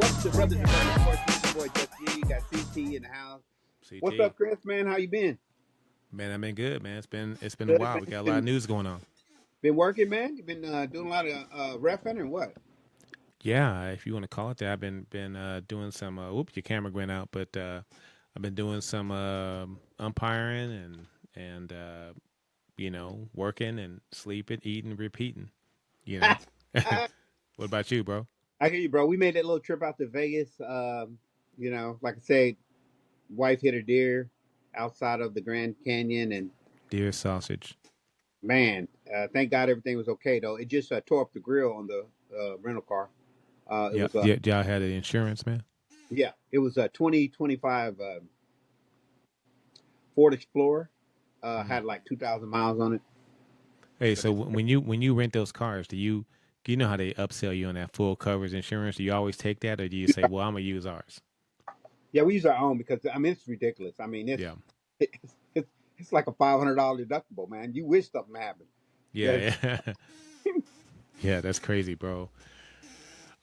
Welcome to Brothers and Brothers. Of course, it's your boy Just G. You got CT in the house. What's CT, up, Chris? Man, how you been? man, I've been good, man. It's been a Good, while. man. We got a lot of news going on. Been working, man. You been doing a lot of reffing and what? Yeah, if you want to call it that, I've been doing some. Whoop, your camera went out, but I've been doing some umpiring and working and sleeping, eating, repeating. You know. I What about you, bro? hear you, bro. We made that little trip out to Vegas. Like I said, wife hit a deer outside of the Grand Canyon, and Deer sausage. man, thank God everything was okay. Though it just tore up the grill on the rental car. It Yeah, was yeah. Y'all had the insurance, man. yeah, it was a 2025 Ford Explorer. Hmm. Had like 2,000 miles on it. Hey, so when you rent those cars, do you know how they upsell you on that full coverage insurance? Do you always take that, or do you say, "Well, I'm gonna use ours"? Yeah, we use our own because I mean it's ridiculous. I mean Yeah. it's like a $500 deductible, man. You wish something happened. Yeah, Yeah, yeah. Yeah, that's crazy, bro.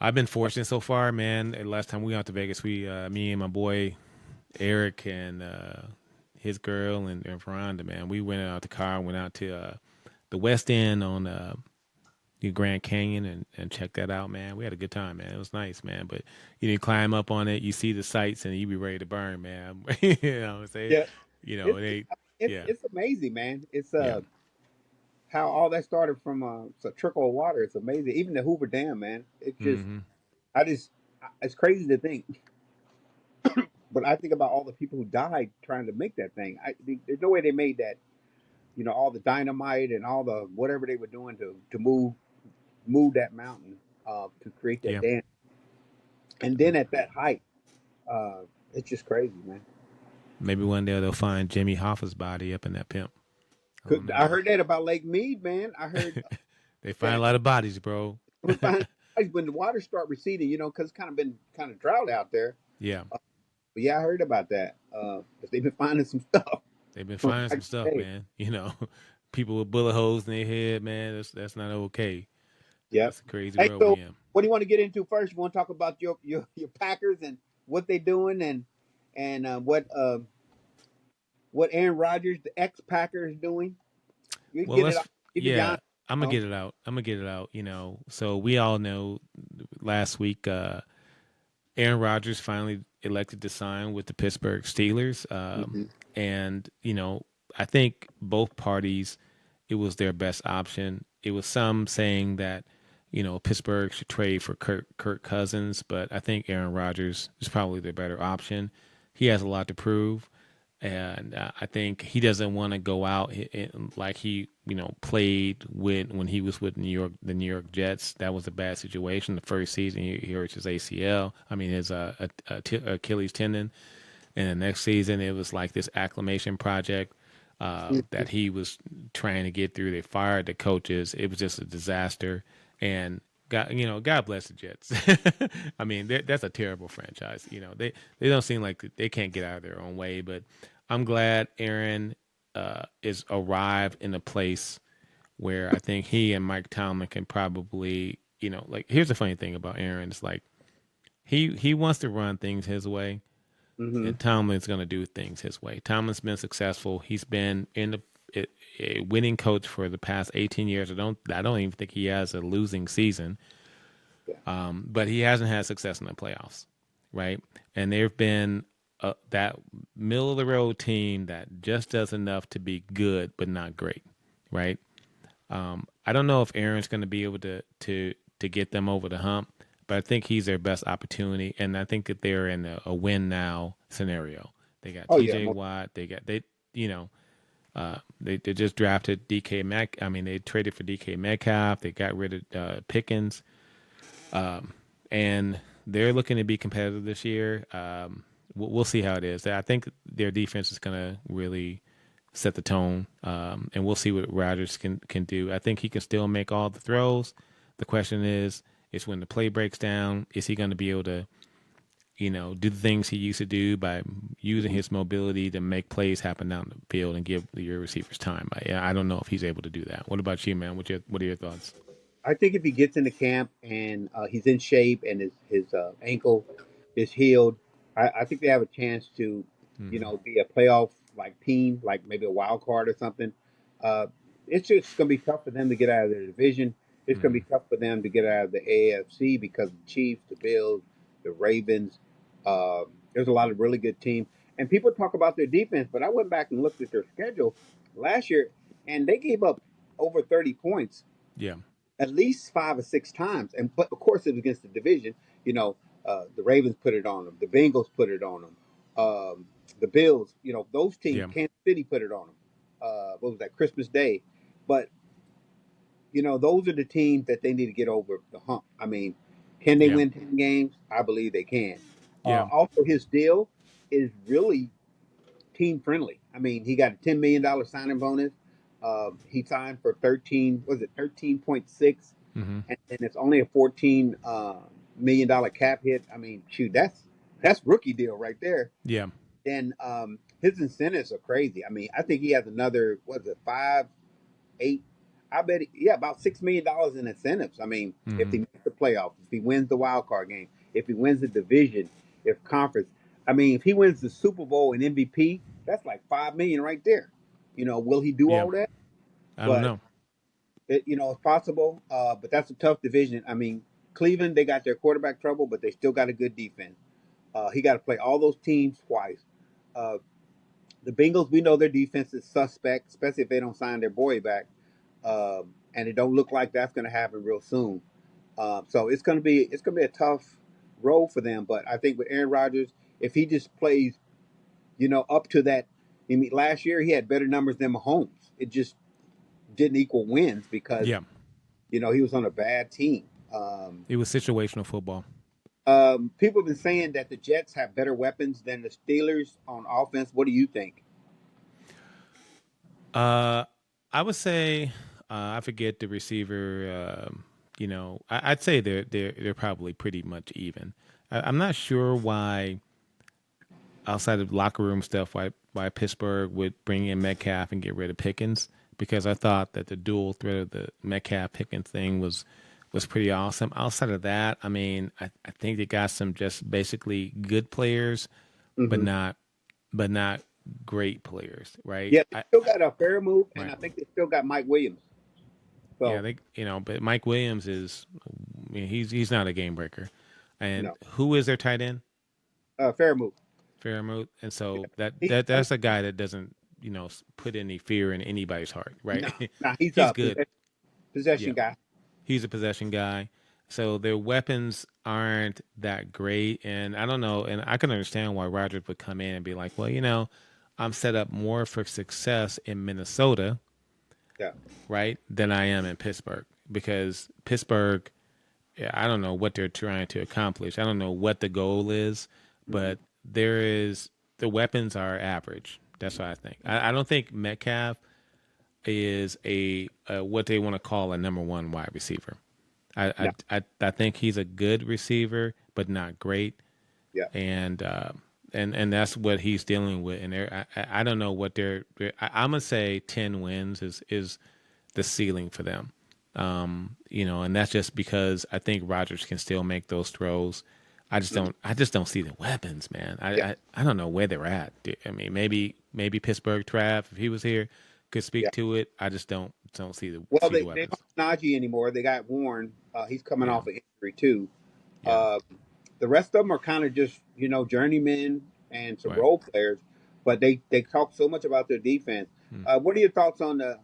I've been fortunate so far, man. The last time we went out to Vegas, me and my boy Eric and his girl and Veronda, man, we went out the car and went out to the West End on the Grand Canyon and checked that out, man. We had a good time, man. It was nice, man. But you climb up on it, you see the sights, and you be ready to burn, man. You know what I'm saying? yeah. It's They, it's yeah, it's amazing, man. It's yeah. how all that started from it's a trickle of water. It's amazing. Even the Hoover Dam, man. It just Hmm. I just it's crazy to think. But I think about all the people who died trying to make that thing. There's no way they made that. All the dynamite and all the whatever they were doing to move that mountain to create that Yeah. dam. And then at that height, uh, it's just crazy, man. Maybe one day they'll find Jimmy Hoffa's body up in that pimp. I don't know, I man. heard that about Lake Mead, man. I heard They find a that lot of bodies, bro. we find when the waters start receding, because it's kind of been kind of drought out there. Yeah, But yeah, I heard about that. But they've been finding some stuff they've been from finding back some in stuff, the day. man. People with bullet holes in their head, man. That's not okay. Yep. That's a crazy Hey, world we so in. what do you want to get into first? You want to talk about your Packers and what they doing and what Aaron Rodgers, the ex Packer, is doing? You Well, get it. let's. Give me the Yeah, honor. I'm gonna You know? get it out. So we all know last week, Aaron Rodgers finally elected to sign with the Pittsburgh Steelers, Mhm. and I think both parties, it was their best option. It was some saying that Pittsburgh should trade for Kirk Cousins, but I think Aaron Rodgers is probably the better option. He has a lot to prove, and I think he doesn't want to go out like he played with when he was with the New York Jets. That was a bad situation. The first season he hurt his ACL. I mean his Achilles tendon, and the next season it was like this acclimation project that he was trying to get through. They fired the coaches. It was just a disaster. And God bless the Jets. I mean, that's a terrible franchise. They don't seem like they can't get out of their own way. But I'm glad Aaron is arrived in a place where I think he and Mike Tomlin can probably, like here's the funny thing about Aaron. It's like he wants to run things his way, Mhm. and Tomlin's going to do things his way. Tomlin's been successful. He's been a winning coach for the past 18 years. I don't even think he has a losing season. Yeah. But he hasn't had success in the playoffs, right? And there've been that middle of the road team that just does enough to be good but not great, right? I don't know if Aaron's going to be able to get them over the hump, but I think he's their best opportunity, and I think that they're in a win now scenario. They got Oh yeah. T.J. Watt. They just drafted DK Mac. I mean, they traded for DK Metcalf. They got rid of Pickens, and they're looking to be competitive this year. We'll see how it is. I think their defense is going to really set the tone, and we'll see what Rodgers can do. I think he can still make all the throws. The question is when the play breaks down, is he going to be able to do the things he used to do by using his mobility to make plays happen down the field and give your receivers time? I don't know if he's able to do that. What about you, man? What are your thoughts? I think if he gets into camp and he's in shape and his ankle is healed, I think they have a chance to, Mm-hmm. be a playoff like team, like maybe a wild card or something. Uh, it's just going to be tough for them to get out of their division. It's going to Mm-hmm. be tough for them to get out of the AFC because the Chiefs, the Bills, the Ravens. There's a lot of really good teams, and people talk about their defense, but I went back and looked at their schedule last year, and they gave up over 30 points Yeah. at least 5 or 6 times. And but of course it was against the division. The Ravens put it on them. The Bengals put it on them. The Bills. Those teams. Yeah. Kansas City put it on them. What was that? Christmas Day. But those are the teams that they need to get over the hump. I mean, can they Yeah. win 10 games? I believe they can. Yeah. Also, his deal is really team friendly. I mean, he got a $10 million signing bonus. He signed for 13. Was it 13.6? Mm-hmm. And it's only a $14 million cap hit. I mean, shoot, that's rookie deal right there. Yeah. And his incentives are crazy. I mean, I think he has another, what is it, 5, 8? I bet, about $6 million in incentives. I mean, if Mm-hmm. he makes the playoffs, if he wins the wild card game, if he wins the division, if conference. I mean, if he wins the Super Bowl and MVP, that's like $5 million right there. Will he do Yeah. all that? I don't But know. it's possible. But that's a tough division. I mean, Cleveland, they got their quarterback trouble, but they still got a good defense. He got to play all those teams twice. Uh, the Bengals, we know their defense is suspect, especially if they don't sign their boy back. And it don't look like that's going to happen real soon. So it's gonna be a tough road for them. But I think with Aaron Rodgers, if he just plays, up to that. I mean, last year he had better numbers than Mahomes. It just didn't equal wins because Yeah. he was on a bad team. It was situational football. People have been saying that the Jets have better weapons than the Steelers on offense. What do you think? I would say I forget the receiver. I'd say they're probably pretty much even. I'm not sure why outside of locker room stuff why Pittsburgh would bring in Metcalf and get rid of Pickens because I thought that the dual threat of the Metcalf Pickens thing was pretty awesome. Outside of that, I mean, I think they got some just basically good players, but Hmm. not great players, right? Yeah, they still got a fair move, and Right. I think they still got Mike Williams. Yeah, So but Mike Williams is, I mean, he's not a game breaker. And no, who is their tight end? fair move. Fairmouth. And so He, that's a guy that doesn't, put any fear in anybody's heart, no, right? no, he's He's a good. possession Yeah. guy. He's a possession guy. So their weapons aren't that great. And I don't know. And I can understand why Rodgers would come in and be like, well, I'm set up more for success in Minnesota, Yeah, right, than I am in Pittsburgh. Because Pittsburgh, yeah, I don't know what they're trying to accomplish. I don't know what the goal is, hmm, but the weapons are average. That's what I think. I don't think Metcalf is a what they want to call a number one wide receiver. I, no, I I think he's a good receiver, but not great, yeah, and and that's what he's dealing with. And I don't know what I'm gonna say 10 wins is the ceiling for them. And that's just because I think Rodgers can still make those throws. mhm, I just don't see the weapons, man. yeah. I don't know where they're at. I mean, maybe Pittsburgh Trav, if he was here, could Yeah. speak to it. I just don't Well, see the they weapons. don't have Najee anymore. They got Warren. He's coming Yeah, off an injury too. yeah, Uh, the rest of them are kind of just journeymen and some right. role players, but they talk so much about their defense. Hmm. What are your thoughts on the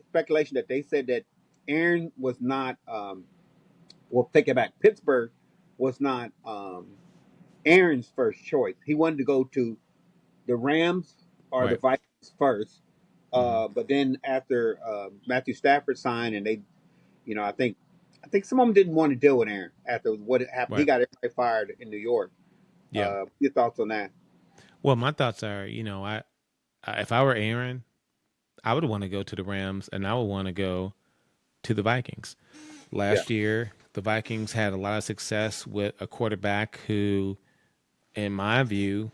speculation that they said that Aaron was not? Well, take it back. Pittsburgh was not Aaron's first choice. He wanted to go to the Rams or the Right. Vikings first. Hmm. But then after Matthew Stafford signed, and they, I think some of them didn't want to deal with Aaron after what had happened. He Right. got everybody fired in New York. Yeah. Your thoughts on that? Well, my thoughts are, if I were Aaron, I would want to go to the Rams and I would want to go to the Vikings. Yeah. Last year, the Vikings had a lot of success with a quarterback who, in my view,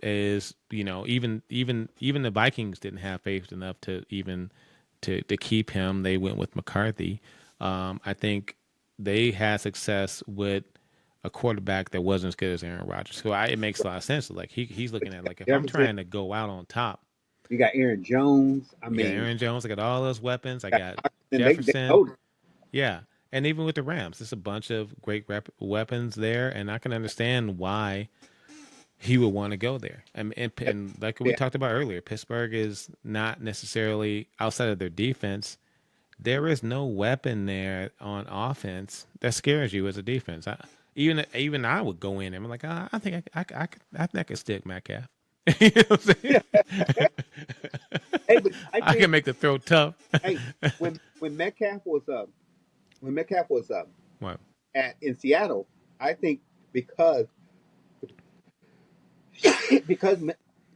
is even the Vikings didn't have faith enough to even to keep him. They went with McCarthy. I think they had success with a quarterback that wasn't as good as Aaron Rodgers. So it makes a lot of sense. Like he's looking at like if I'm Jefferson, trying to go out on top, you got Aaron Jones. I I got mean, Aaron Jones, I got all those weapons, I got and they Jefferson, loaded. yeah, and even with the Rams, there's a bunch of great weapons there, and I can understand why he would want to go there. And like we Yeah, talked about earlier, Pittsburgh is not necessarily outside of their defense. There is no weapon there on offense that scares you as a defense. Even I would go in and I'm like, I think I think I could stick Metcalf. You know what I'm saying? hey, but I I can think make the throw tough. hey, when Metcalf was when Metcalf was What? at in Seattle, I think because because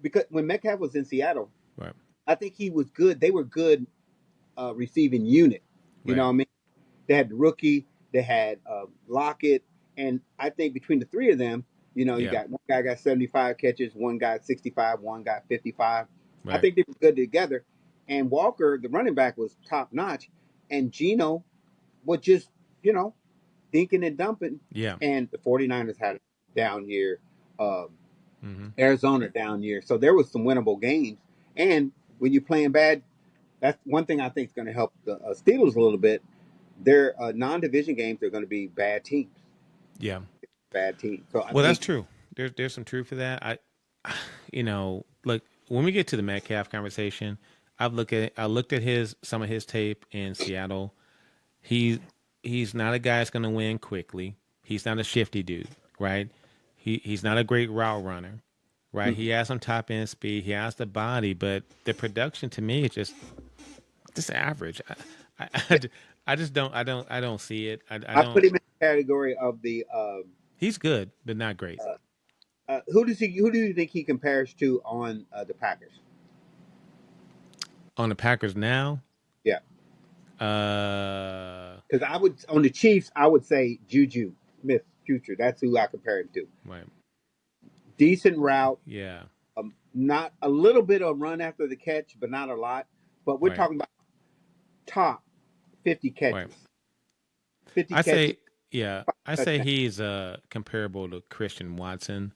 because when Metcalf was in Seattle, Right. I think he was good. They were good receiving unit. You know Right. what I mean? They had the rookie, they had Lockett, and I think between the three of them, you Yeah. got one guy got 75 catches, one guy 65, one guy 55. I Right. think they were good together. And Walker, the running back, was top notch, and Geno was just you know dinking and dumping. Yeah. And the 49ers had a down year, uh, Mm-hmm. Arizona down year, so there was some winnable games. And when you're playing bad, that's one thing I think is going to help the Steelers a little bit. Their non-division games are going to be bad teams, Yeah. bad teams. So I Well, that's think, true. There's some truth to that. Look, when we get to the Metcalf conversation, I looked at his some of his tape in Seattle. He he's not a guy that's going to win quickly. He's not a shifty dude, right? He's not a great route runner, right? mhm. He has some top end speed. He has the body, but the production to me is just average. Yeah, I just I don't see it. I I don't. put him in the category of the He's good, but not great who do you think he compares to on the Packers? on the Packers now. Yeah, Uh, because I would on the Chiefs, I would say Juju Smith Future. That's who I compare him to. right, Decent route, yeah, not a little bit of run after the catch, but not a lot. But we're right, talking about top 50 right. catches, 50 I catches, say, yeah, I say touchdown. he's comparable to Christian Watson,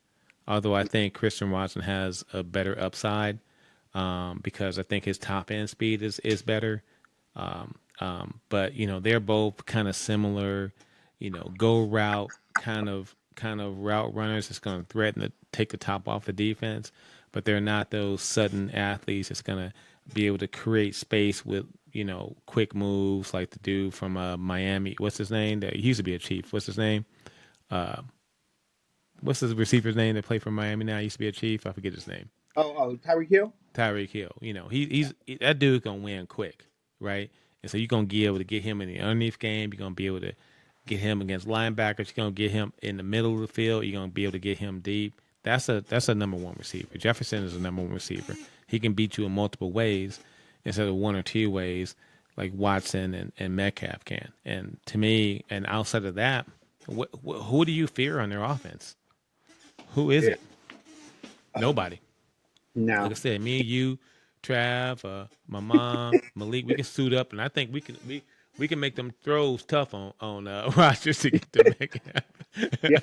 although I think Christian Watson has a better upside because I think his top end speed is better. But they're both kind of similar, go route kind of route runners that's going to threaten to take the top off the defense, but they're not those sudden athletes that's going to be able to create space with quick moves like the dude from Miami. What's his name? That he used to be a Chief. What's his name? What's his receiver's name that played for Miami now? He used to be a Chief. I forget his name. Oh, Tyreek Hill. Tyreek Hill. That dude's gonna win quick, right? And so you're gonna be able to get him in the underneath game. You're gonna be able to get him against linebackers. You're gonna get him in the middle of the field. You're gonna be able to get him deep. That's a number one receiver. Jefferson is a number one receiver. He can beat you in multiple ways instead of one or two ways like Watson and Metcalf can. And to me, and outside of that, who do you fear on their offense? Who is Yeah. it? Nobody. Like I Now, said, me, you, Trav, my mom, Malik, we can suit up, and I think we can make them throws tough on Rodgers to get to make it yeah,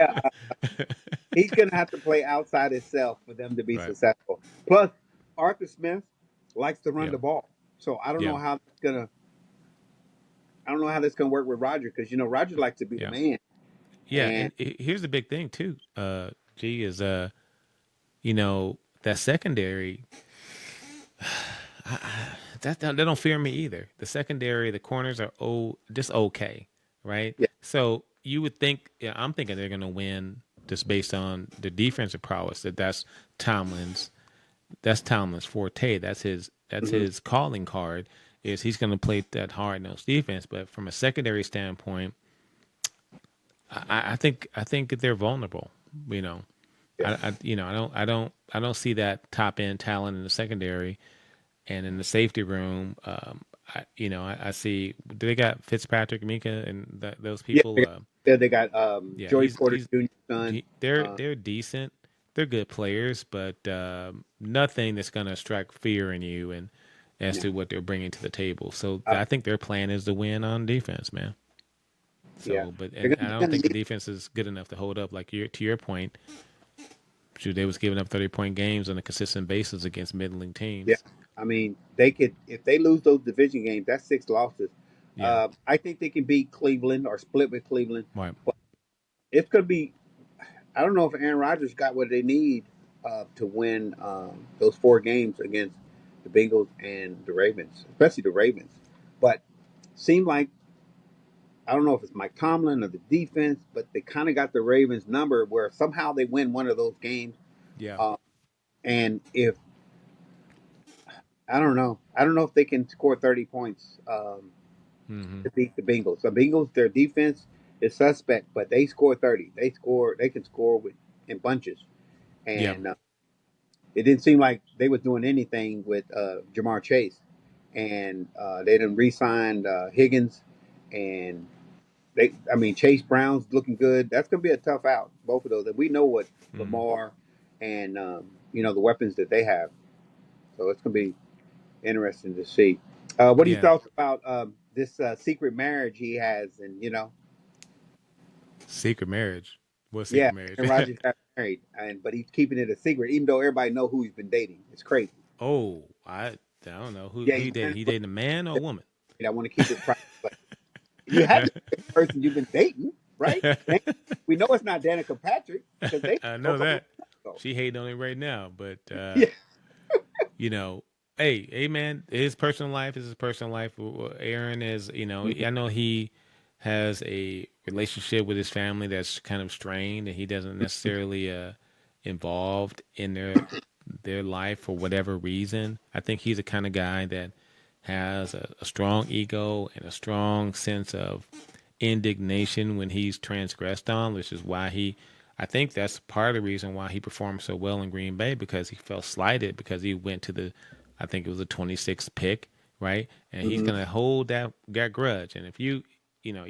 happen. he's going to have to play outside himself for them to be Right. successful. Plus, Arthur Smith likes to run Yeah. the ball, so I don't Yeah. know how that's gonna. I don't know how that's gonna work with Roger because Roger likes to be the Yeah. man, Yeah. and And here's the big thing too. G is that secondary. That don't fear me either. The secondary, the corners are just okay, right? yeah, So you would think, yeah, I'm thinking they're going to win just based on the defensive prowess. Tomlin's that's Tomlin's forte. That's hmm his calling card. Is he's going to play that hard nosed defense? But from a secondary standpoint, I think that they're vulnerable. You know, yeah. I don't see that top end talent in the secondary. And in the safety room, I see. Do they got Fitzpatrick, Mika, and those Yeah, people? they got Yeah, Joey Porter Jr.'s son. Uh, they're decent. They're good players, but nothing that's gonna strike fear in you. as Yeah. to what they're bringing to the table. So I think their plan is to win on defense, man. Yeah. So, but They're and I gonna don't think the need. defense is good enough to hold up. Like to your point, shoot, they was giving up 30-point games on a consistent basis against middling Yeah. teams. I mean, they could if they lose those division games. That's 6 losses. Yeah, I think they can beat Cleveland or split with Cleveland, right. but it's gonna be. I don't know if Aaron Rodgers got what they need to win those 4 games against the Bengals and the Ravens, especially the Ravens. But seemed like I don't know if it's Mike Tomlin or the defense, but they kind of got the Ravens number where somehow they win one of those games. Yeah. Uh, and if I don't know if they can score 30 points Mm-hmm. to beat the Bengals. The Bengals, their defense is suspect, but they score 30. They can score with in bunches, Yeah. and it didn't seem like they was doing anything with Jamar Chase, and they didn't re-signed Higgins, and I mean, Chase Brown's looking good. That's going to be a tough out, both of those. And we know what Mm-hmm. Lamar and the weapons that they have, so it's going to be interesting to see. What do you Yeah. thought about this secret marriage he has, and Secret marriage. What yeah, secret marriage? and Rodgers got married, but he's keeping it a secret, even though everybody know who he's been dating. It's crazy. Oh, I don't know Yeah, who he he dated. turned He it. dating a man or a woman? I want to keep it private, but you had to say the person you've been dating, right? We know it's not Danica Patrick because they I know broke up a that. long time ago. She hating on him right now, but Yeah. you know, hey man, his personal life is his personal life. Aaron is, Mhm. I know he has a relationship with his family that's kind of strained, and he doesn't necessarily involved in their life for whatever reason. I think he's the kind of guy that has a strong ego and a strong sense of indignation when he's transgressed on, which is why I think that's part of the reason why he performed so well in Green Bay, because he felt slighted because he went to I think it was the 26th pick, right? And he's Mhm. gonna hold that grudge. And if you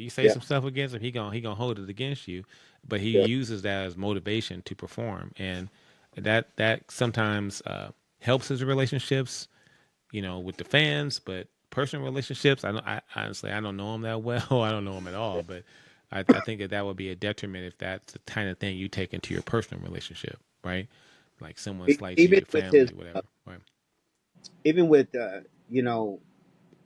say Yeah. some stuff against him, he gonna hold it against you. But he Yeah. uses that as motivation to perform, and that sometimes helps his relationships, with the fans, but personal relationships, I honestly, I don't know him that well. I don't know him at all, but I think that would be a detriment if that's the kind of thing you take into your personal relationship, right? Like someone slights you, Even your with family, his, or whatever, right? even with you know,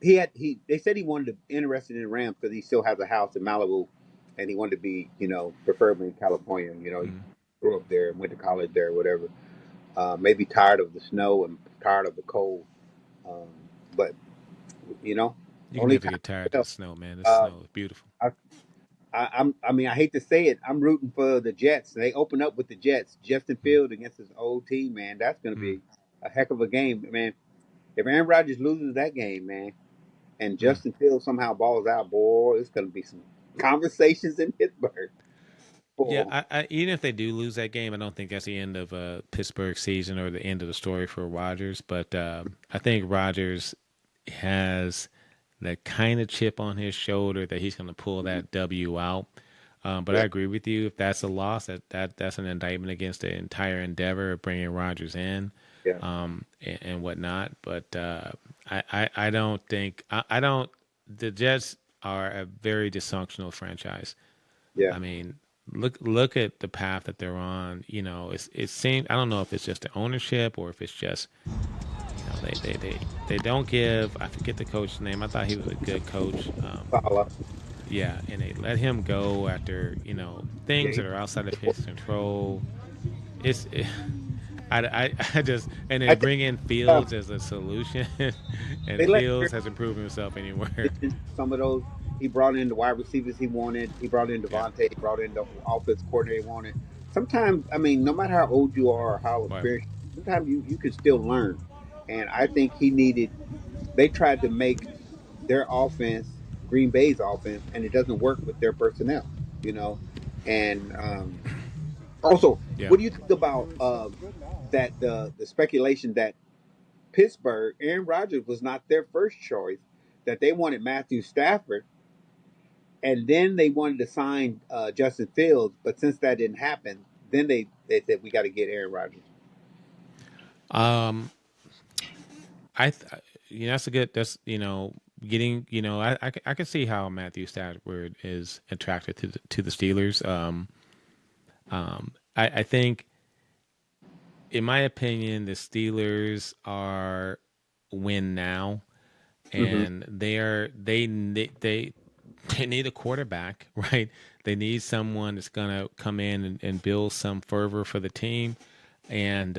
he they said he wanted to interested in the Rams because he still has a house in Malibu, and he wanted to be preferably in California. He Mm. grew up there and went to college there, whatever. Maybe tired of the snow and tired of the cold, um, but you know, You can only never time get tired will of the tell. snow, man. The Uh, snow is beautiful. I mean, I hate to say it. I'm rooting for the Jets. They open up with the Jets. Justin Mm. Field against his old team, man. That's going to Mm. be a heck of a game, man. If Aaron Rodgers loses that game, man, and Mm. Justin Field somehow balls out, boy, it's going to be some conversations in Pittsburgh. Yeah, Boy, even if they do lose that game, I don't think that's the end of Pittsburgh season or the end of the story for Rodgers. But I think Rodgers has that kind of chip on his shoulder that he's going to pull that W out. But I yeah, agree with you. If that's a loss, that's an indictment against the entire endeavor of bringing Rodgers in, yeah, and whatnot. But I don't think I don't. The Jets are a very dysfunctional franchise. yeah. I mean, look at the path that they're on. It seems, I don't know if it's just the ownership or if it's just, they don't give. I forget the coach's name. I thought he was a good coach. Follow. Yeah, and they let him go after Yeah, things that are outside of his control. It's I just, and I then think bring in uh, Fields as a solution, and they let Fields hasn't proven himself anywhere. some of those. He brought in the wide receivers he wanted. He brought in Yeah, Devontae. He brought in the offense coordinator he wanted. Sometimes, I mean, no matter how old you are or how but experienced, sometimes you can still learn. And I think he needed. They tried to make their offense Green Bay's offense, and it doesn't work with their personnel. You know, and also, yeah. what do you think about that the speculation that Pittsburgh, Aaron Rodgers was not their first choice, that they wanted Matthew Stafford, and then they wanted to sign Justin Fields, but since that didn't happen, then they said we got to get Aaron Rodgers. Um, I th- that's a good. That's getting. I can see how Matthew Stafford is attracted to the Steelers. I think, in my opinion, the Steelers are win now, Hmm. and they need a quarterback, right? They need someone that's gonna come in and build some fervor for the team, and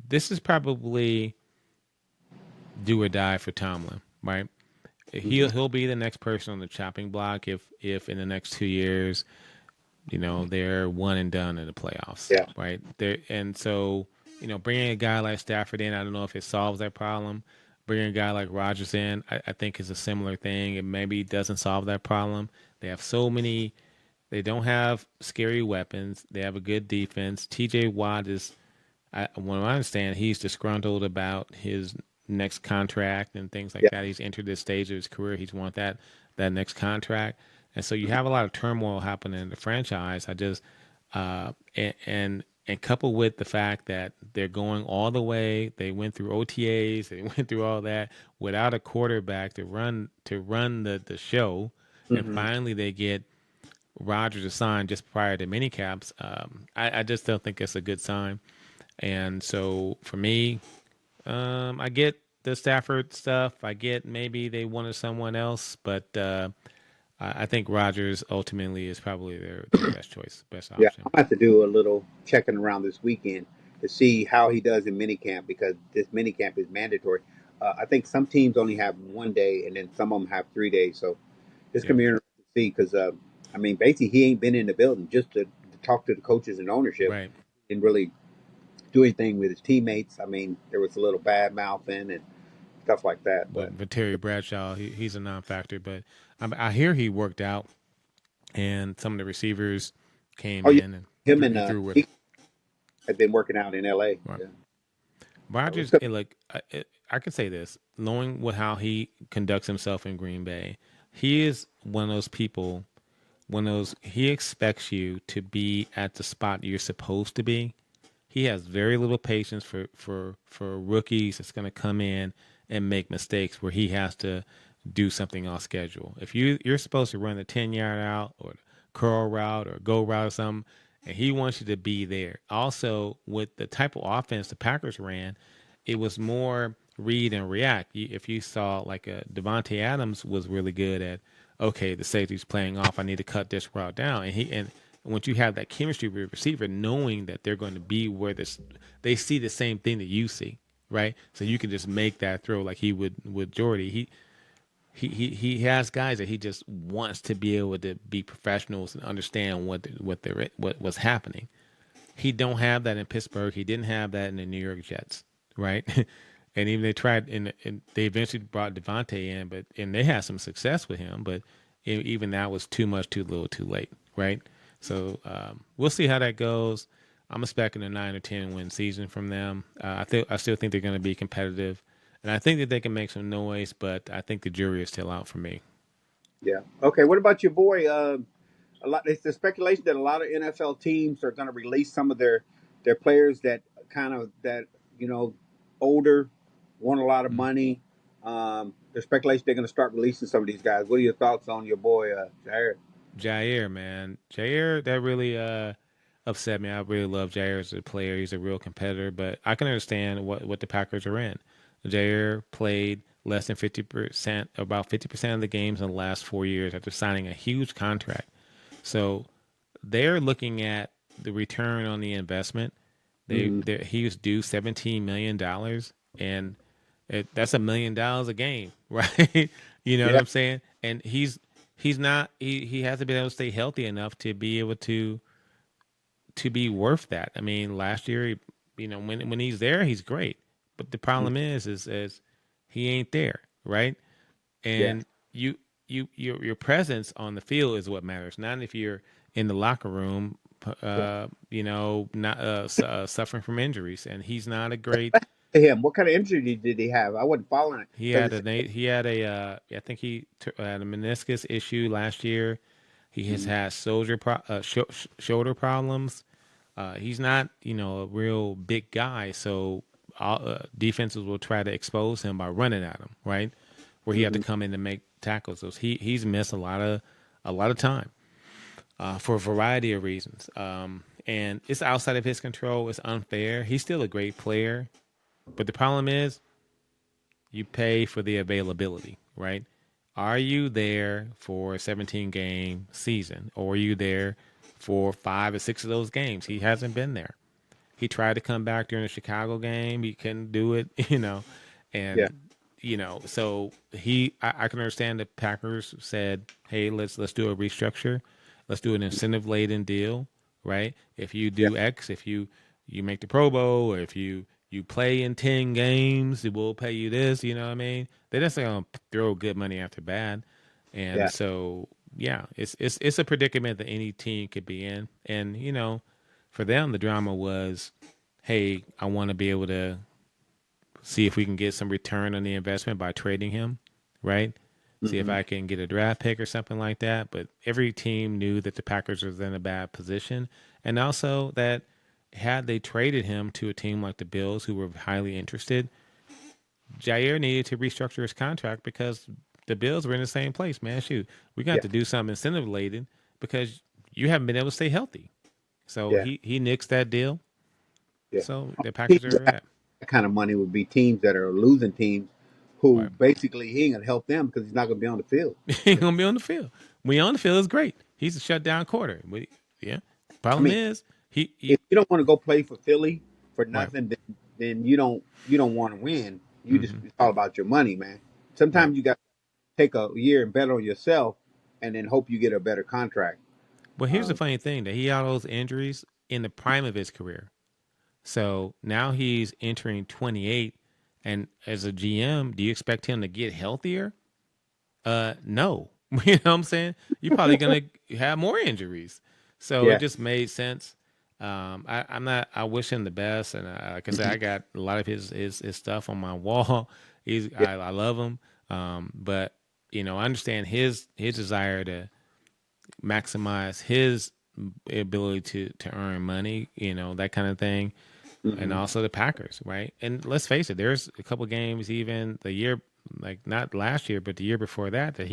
this is probably do or die for Tomlin, right? Hmm. He'll be the next person on the chopping block if in the next 2 years, they're one and done in the playoffs, Yeah. right? There and so bringing a guy like Stafford in, I don't know if it solves that problem. Bringing a guy like Rodgers in, I think is a similar thing. It maybe doesn't solve that problem. They have so many. They don't have scary weapons. They have a good defense. T.J. Watt is, when I understand, he's disgruntled about his next contract and things like Yeah. that. He's entered this stage of his career. He's want that next contract, and so you have a lot of turmoil happening in the franchise. I just and coupled with the fact that they're going all the way, they went through OTAs, they went through all that without a quarterback to run the show, and Hmm. finally they get Rodgers assigned just prior to minicaps. I just don't think it's a good sign. And so for me, I get the Stafford stuff. I get maybe they wanted someone else, but I think Rodgers ultimately is probably their best choice, best Yeah. option. I'm gonna have to do a little checking around this weekend to see how he does in minicamp because this minicamp is mandatory. I think some teams only have 1 day, and then some of them have 3 days. So it's Yeah, gonna be interesting to see because I mean, basically, he ain't been in the building just to talk to the coaches and ownership right. and really do anything with his teammates. I mean, there was a little bad mouthing and stuff like that. But But Terry Bradshaw, he's a non-factor. But I hear he worked out, and some of the receivers came oh yeah, in and him and he threw with him. he had been working out in L.A. Right. Yeah, so it's Rodgers, good. like I can say this, knowing how he conducts himself in Green Bay, he is one of those people. One of those, he expects you to be at the spot you're supposed to be. He has very little patience for rookies that's going to come in and make mistakes where he has to do something off schedule. If you're supposed to run the 10-yard out or the curl route or go route or something, and he wants you to be there. Also, with the type of offense the Packers ran, it was more read and react. If you saw like a Devontae Adams was really good at, okay, the safety's playing off, I need to cut this route down, and once you have that chemistry with receiver, knowing that they're going to be where they see the same thing that you see, right? So you can just make that throw like he would with Jordy. He has guys that he just wants to be able to be professionals and understand what was happening. He don't have that in Pittsburgh. He didn't have that in the New York Jets, right? And even they tried, and they eventually brought Devontae in, and they had some success with him, but even that was too much, too little, too late, right? So we'll see how that goes. I'm expecting a 9 or 10 win season from them. I still think they're going to be competitive, and I think that they can make some noise, but I think the jury is still out for me. Yeah. Okay. What about your boy? A lot. There's the speculation that a lot of NFL teams are going to release some of their players that kind of that you know older, want a lot of Mm. money. There's speculation they're going to start releasing some of these guys. What are your thoughts on your boy Jair? Jair, man, Jair, that really upset me. I really love Jair as a player. He's a real competitor, but I can understand what the Packers are in. Jair played less than 50%, about 50% of the games in the last 4 years after signing a huge contract. So they're looking at the return on the investment. Mm-hmm. He was due $17 million, and that's $1 million a game, right? You know what Yeah. I'm saying? And he's not he has to be able to stay healthy enough to be able to be worth that. I mean, last year, when he's there, he's great, but the problem is he ain't there, right? Yeah. And your presence on the field is what matters, not if you're in the locker room, Yeah. not suffering from injuries. And he's not a great. To him, what kind of injury did he have? I wasn't following it because it's. He had a I think had a meniscus issue last year. He has Mhm. had shoulder problems. He's not a real big guy, so defenses will try to expose him by running at him, right? Where he had to come in and make tackles. So he's missed a lot of time for a variety of reasons. And it's outside of his control. It's unfair. He's still a great player, but the problem is you pay for the availability, right? Are you there for a 17-game season, or are you there for 5 or 6 of those games? He hasn't been there. He tried to come back during the Chicago game. He couldn't do it, Yeah. and so I can understand the Packers said, "Hey, let's do a restructure. Let's do an incentive laden deal, right? If you Yeah. do X, if you make the Pro Bowl, or if you play in 10 games, we'll pay you this." You know what I mean? They're just gonna throw good money after bad, and Yeah. so yeah, it's a predicament that any team could be in, and for them the drama was, hey, I want to be able to see if we can get some return on the investment by trading him, right? See if Hmm. I can get a draft pick or something like that. But every team knew that the Packers was in a bad position. And also that had they traded him to a team like the Bills, who were highly interested, Jair needed to restructure his contract because the Bills were in the same place, man. Shoot, we got Yeah. to do something incentive laden because you haven't been able to stay healthy. So Yeah. he nixed that deal. Yeah. So the Teams Packers are that where have they're at. that kind of money would be teams that are losing teams, who Right. basically he ain't gonna help them because he's not gonna be on the field. He ain't gonna be on the field. When he's on the field, it's great. He's a shutdown quarter. Yeah. I Problem mean, is, he if you don't want to go play for Philly for right, nothing, then you don't want to win. You just, hmm it's all about your money, man. right. Sometimes you got to take a year and bet on yourself, and then hope you get a better contract. Well, here's the Um, funny thing: that he had all those injuries in the prime of his career. So now he's entering 28, and as a GM, do you expect him to get healthier? No. You know what I'm saying? You're probably gonna have more injuries. So it yeah. just made sense. I'm not. I wish him the best, and like I said, I got a lot of his stuff on my wall. Yeah. I love him, but I understand his desire to maximize his ability to earn money, that kind of thing, and Hmm. also the Packers, right? And let's face it, there's a couple games even the year, like not last year, but the year before that, that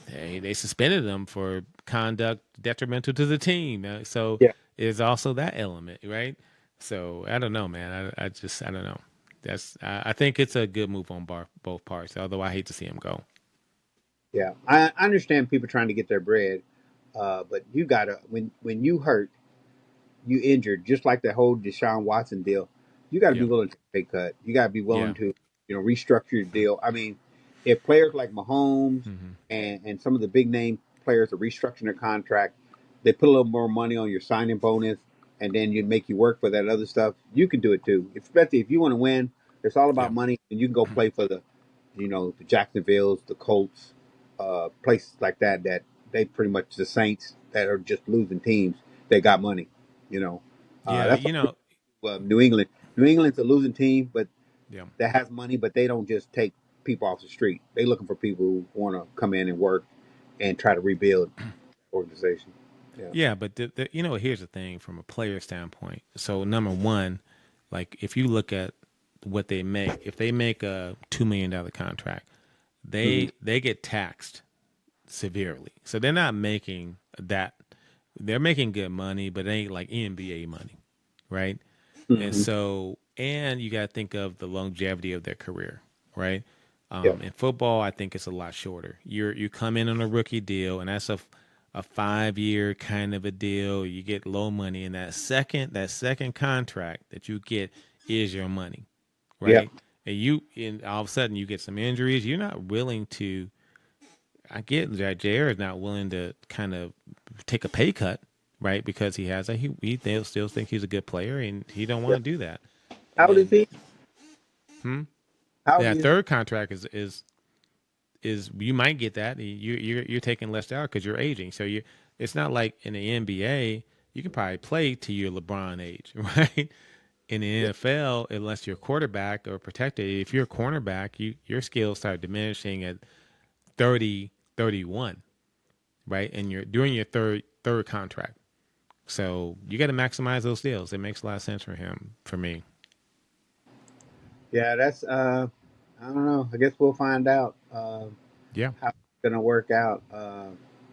they suspended him for conduct detrimental to the team. So Yeah. there's also that element, right? So I don't know, man. I don't know. I think it's a good move on both parts. Although I hate to see him go. Yeah. I understand people trying to get their bread, but you gotta, when you hurt, you injured, just like the whole Deshaun Watson deal, you got to be Yep. willing to take a pay cut. You got to be willing Yeah. to, restructure your deal. I mean, if players like Mahomes Hmm. and some of the big name players are restructuring their contract, they put a little more money on your signing bonus, and then you make you work for that other stuff. You can do it too, especially if you want to win. It's all Yeah. about money, and you can go play for the Jacksonville's, the Colts, places like that. That they pretty much the Saints that are just losing teams. They got money, you know. Yeah. That's what New England. New England's a losing team, but Yeah. that has money. But they don't just take people off the street. They looking for people who want to come in and work and try to rebuild the organization. Yeah. Yeah, but here's the thing from a player standpoint. So number one, like if you look at what they make, if they make a $2 million contract, Hmm. they get taxed severely. So they're not making that. They're making good money, but it ain't like NBA money, right? And Hmm. so, and you got to think of the longevity of their career, right? Yeah. In football, I think it's a lot shorter. You come in on a rookie deal, and that's a 5 year kind of a deal. You get low money, and that second contract that you get is your money, Yeah. right? And all of a sudden you get some injuries. You're not willing to. I get that JR is not willing to kind of take a pay cut, right? Because he has he still think he's a good player, and he don't want Yeah. to do that. How old is And he? How old that is he? third contract is you might get that. You're taking less out because you're aging. So it's not like in the NBA you can probably play to your LeBron age, right? In the Yeah. NFL, unless you're quarterback or protected, if you're a cornerback, your skills start diminishing at 30, 31, right? And you're doing your third contract. So you got to maximize those deals. It makes a lot of sense for him, for me. Yeah, that's I don't know. I guess we'll find out Yeah. how it's gonna work out.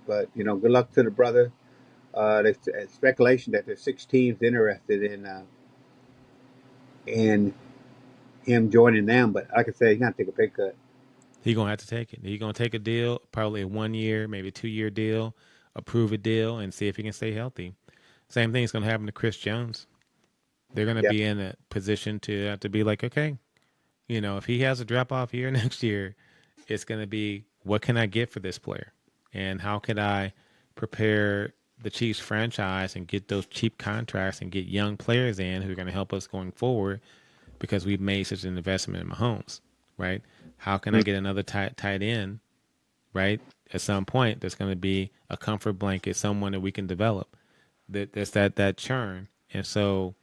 But good luck to the brother. There's speculation that there's 6 teams interested in him joining them, but like I said, he's gonna take a pay cut. He gonna have to take it. He gonna take a deal, probably a 1 year, maybe 2 year deal, approve a deal, and see if he can stay healthy. Same thing is gonna happen to Chris Jones. They're gonna Yeah, be in a position to have to be like, okay, if he has a drop off year next year, it's gonna be what can I get for this player, and how can I prepare the Chiefs franchise and get those cheap contracts and get young players in who are going to help us going forward because we've made such an investment in Mahomes, right? How can I mm, get another tight end, right? At some point, there's going to be a comfort blanket, someone that we can develop. There's that churn, and so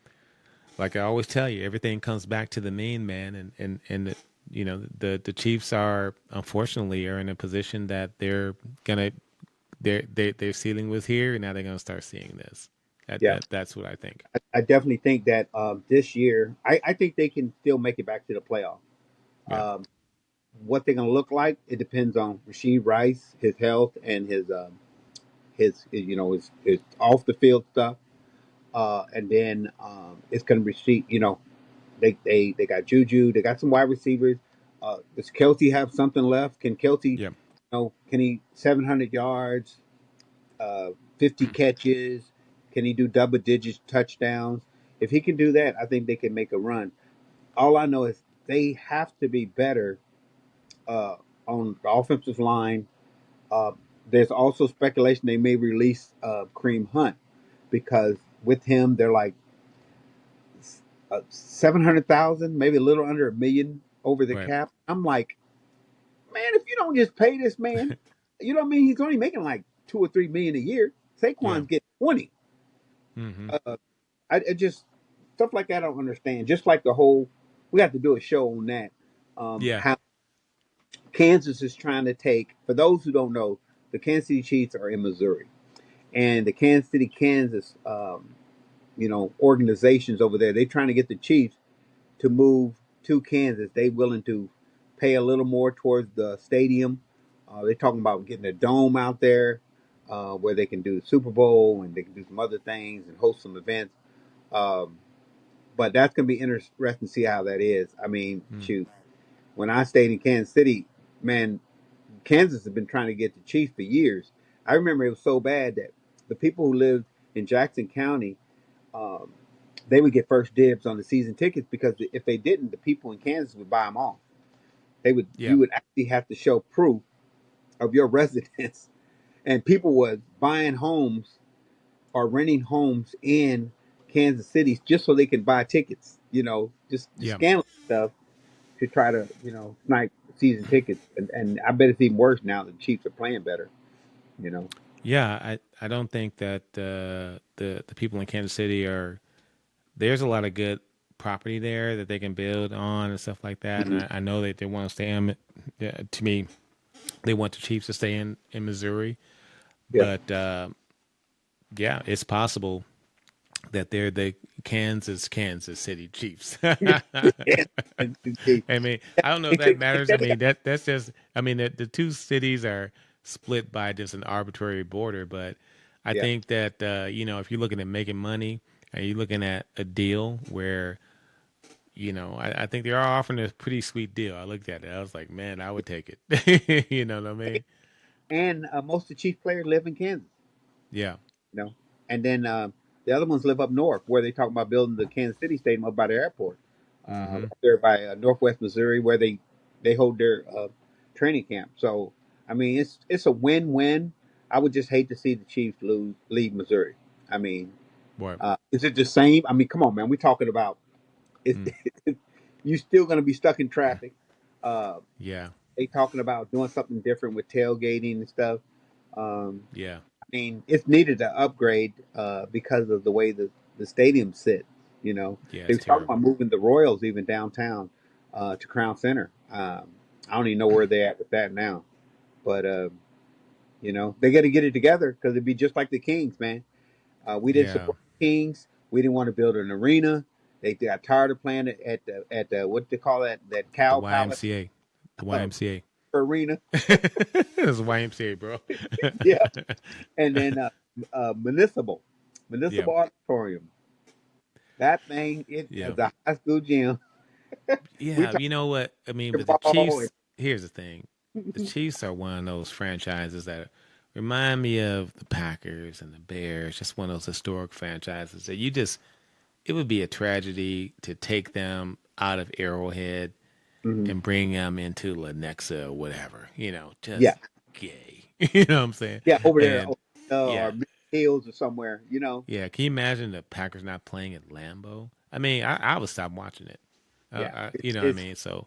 like I always tell you, everything comes back to the main man, and the Chiefs are unfortunately are in a position that gonna their ceiling was here, and now they're gonna start seeing this. yeah. That's what I think. I definitely think that this year, I think they can still make it back to the playoff. Yeah, Um, what they're going to look like, it depends on Rasheed Rice, his health, and his off the field stuff. And then it's going to be, they got Juju, they got some wide receivers. Does Kelsey have something left? Can Kelsey, yeah, can he 700 yards, 50 catches? Can he do double digit touchdowns? If he can do that, I think they can make a run. All I know is they have to be better uh, on the offensive line. Uh, there's also speculation they may release Kareem Hunt because with him they're like 700,000, maybe a little under a million over the right. cap. I'm like, man, if you don't just pay this man, you know what I mean? He's only making like 2 or 3 million a year. Yeah, Saquon's getting 20. mm-hmm. Uh, I just stuff like that I don't understand. Just like the whole, we have to do a show on that. Yeah, How Kansas is trying to take. For those who don't know, the Kansas City Chiefs are in Missouri, and the Kansas City, Kansas, organizations over there. They're trying to get the Chiefs to move to Kansas. They willing to pay a little more towards the stadium. They're talking about getting a dome out there where they can do the Super Bowl and they can do some other things and host some events. Um, but that's going to be interesting to see how that is. I mean, mm. shoot, when I stayed in Kansas City, man, Kansas has been trying to get the Chiefs for years. I remember it was so bad that the people who lived in Jackson County, um, they would get first dibs on the season tickets because if they didn't, the people in Kansas would buy them off. Yeah, You would actually have to show proof of your residence, and people was buying homes or renting homes in Kansas City just so they can buy tickets. Just yeah, scandalous stuff to try to snipe season tickets, and I bet it's even worse now that the Chiefs are playing better. You know. yeah. I don't think that the people in Kansas City are. There's a lot of good property there that they can build on and stuff like that, and Mhm. I know that they want to stay in. To me, they want the Chiefs to stay in Missouri, Yeah. but yeah, it's possible that they're the Kansas City Chiefs. Yeah. I mean, I don't know if that matters. I mean, that's just. I mean, the two cities are split by just an arbitrary border, but I Yeah. think that if you're looking at making money and you're looking at a deal where I think they are offering a pretty sweet deal. I looked at it. I was like, man, I would take it. You know what I mean? And most of the Chief players live in Kansas. Yeah. You know, and then the other ones live up north, where they talk about building the Kansas City Stadium up by the airport, Mm-hmm. up there by Northwest Missouri, where they hold their training camp. So I mean, it's a win-win. I would just hate to see the Chiefs leave Missouri. I mean, Boy. is it the same? I mean, come on, man. We're talking about it's Mm. you still going to be stuck in traffic. Uh, Yeah. they talking about doing something different with tailgating and stuff. Um, Yeah. I mean, it's needed to upgrade because of the way the stadium sits. Yeah. They It's was talking about terrible. moving the Royals even downtown to Crown Center. I don't even know where they're at with that now, but they got to get it together because it'd be just like the Kings, man. We didn't Yeah. support the Kings. We didn't want to build an arena. They got tired of playing it at the what they call that The Cow Palace YMCA. The YMCA. arena. It's YMCA, bro. Yeah, and then municipal Yeah. auditorium. That thing, it Yeah. as a high school gym. We Yeah. talk You know what? I mean, but the ball. Chiefs, here's the thing. The Chiefs are one of those franchises that remind me of the Packers and the Bears, just one of those historic franchises that you just, it would be a tragedy to take them out of Arrowhead Mhm. and bring them into Lenexa or whatever, Yeah, just gay. You know what I'm saying? yeah, over there, And or yeah, Hills or somewhere. You know. yeah. Can you imagine the Packers not playing at Lambeau? I mean, I would stop watching it. Yeah, You know what I mean? So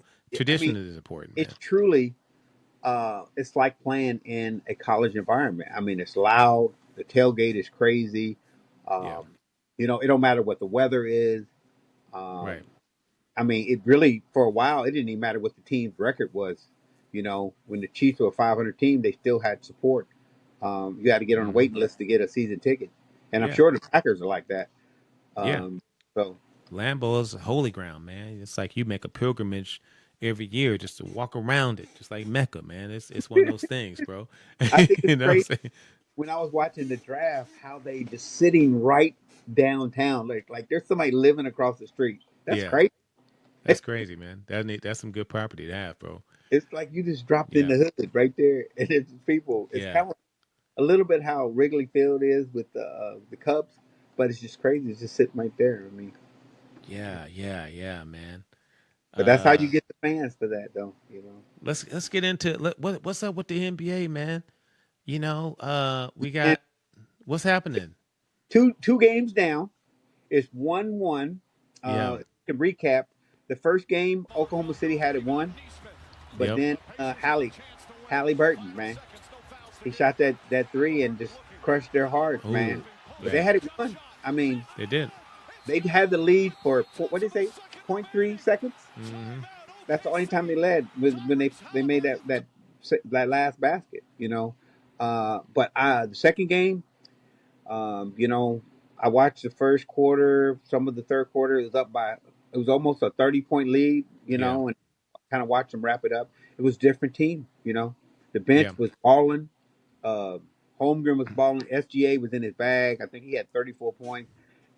I mean, tradition is important, it's man. truly, it's like playing in a college environment. I mean, it's loud. The tailgate is crazy. Yeah, Um, it don't matter what the weather is. Um, right. I mean, it really, for a while, it didn't even matter what the team's record was. When the Chiefs were a 500 team, they still had support. You had to get on a Hmm. waiting list to get a season ticket, and I'm Yeah, sure the Packers are like that. yeah. Um, so Lambeau is holy ground, man. It's like you make a pilgrimage every year just to walk around it, just like Mecca, man. It's one of those things, bro. I think it's You know what I'm crazy saying? when I was watching the draft how they just sitting right downtown, like there's somebody living across the street. That's Yeah, crazy. that's crazy, man. That's some good property to have, bro. It's like you just dropped in Yeah, the hood right there, and it's people. It's yeah, kind of a little bit how Wrigley Field is with the Cubs, but it's just crazy. It's just sitting right there. I mean, yeah, man. but that's how you Uh, get the fans for that, though. let's get into what's up with the NBA, man. We And got what's happening. two games down. It's 1-1. Yeah, To recap, the first game Oklahoma City had it won, but yep. then Halle Burton, man, he shot that three and just crushed their hearts, Oh, man. But they yeah, had it won. I mean, they did. they had the lead for what did they say, 0.3 seconds. Hmm. That's the only time they led was when they made that last basket. But the second game, I watched the first quarter, some of the third quarter. It was almost a 30-point lead. Yeah, And kind of watched them wrap it up. It was a different team. The bench yeah. was balling. Uh, Holmgren was balling. SGA was in his bag. I think he had 34 points.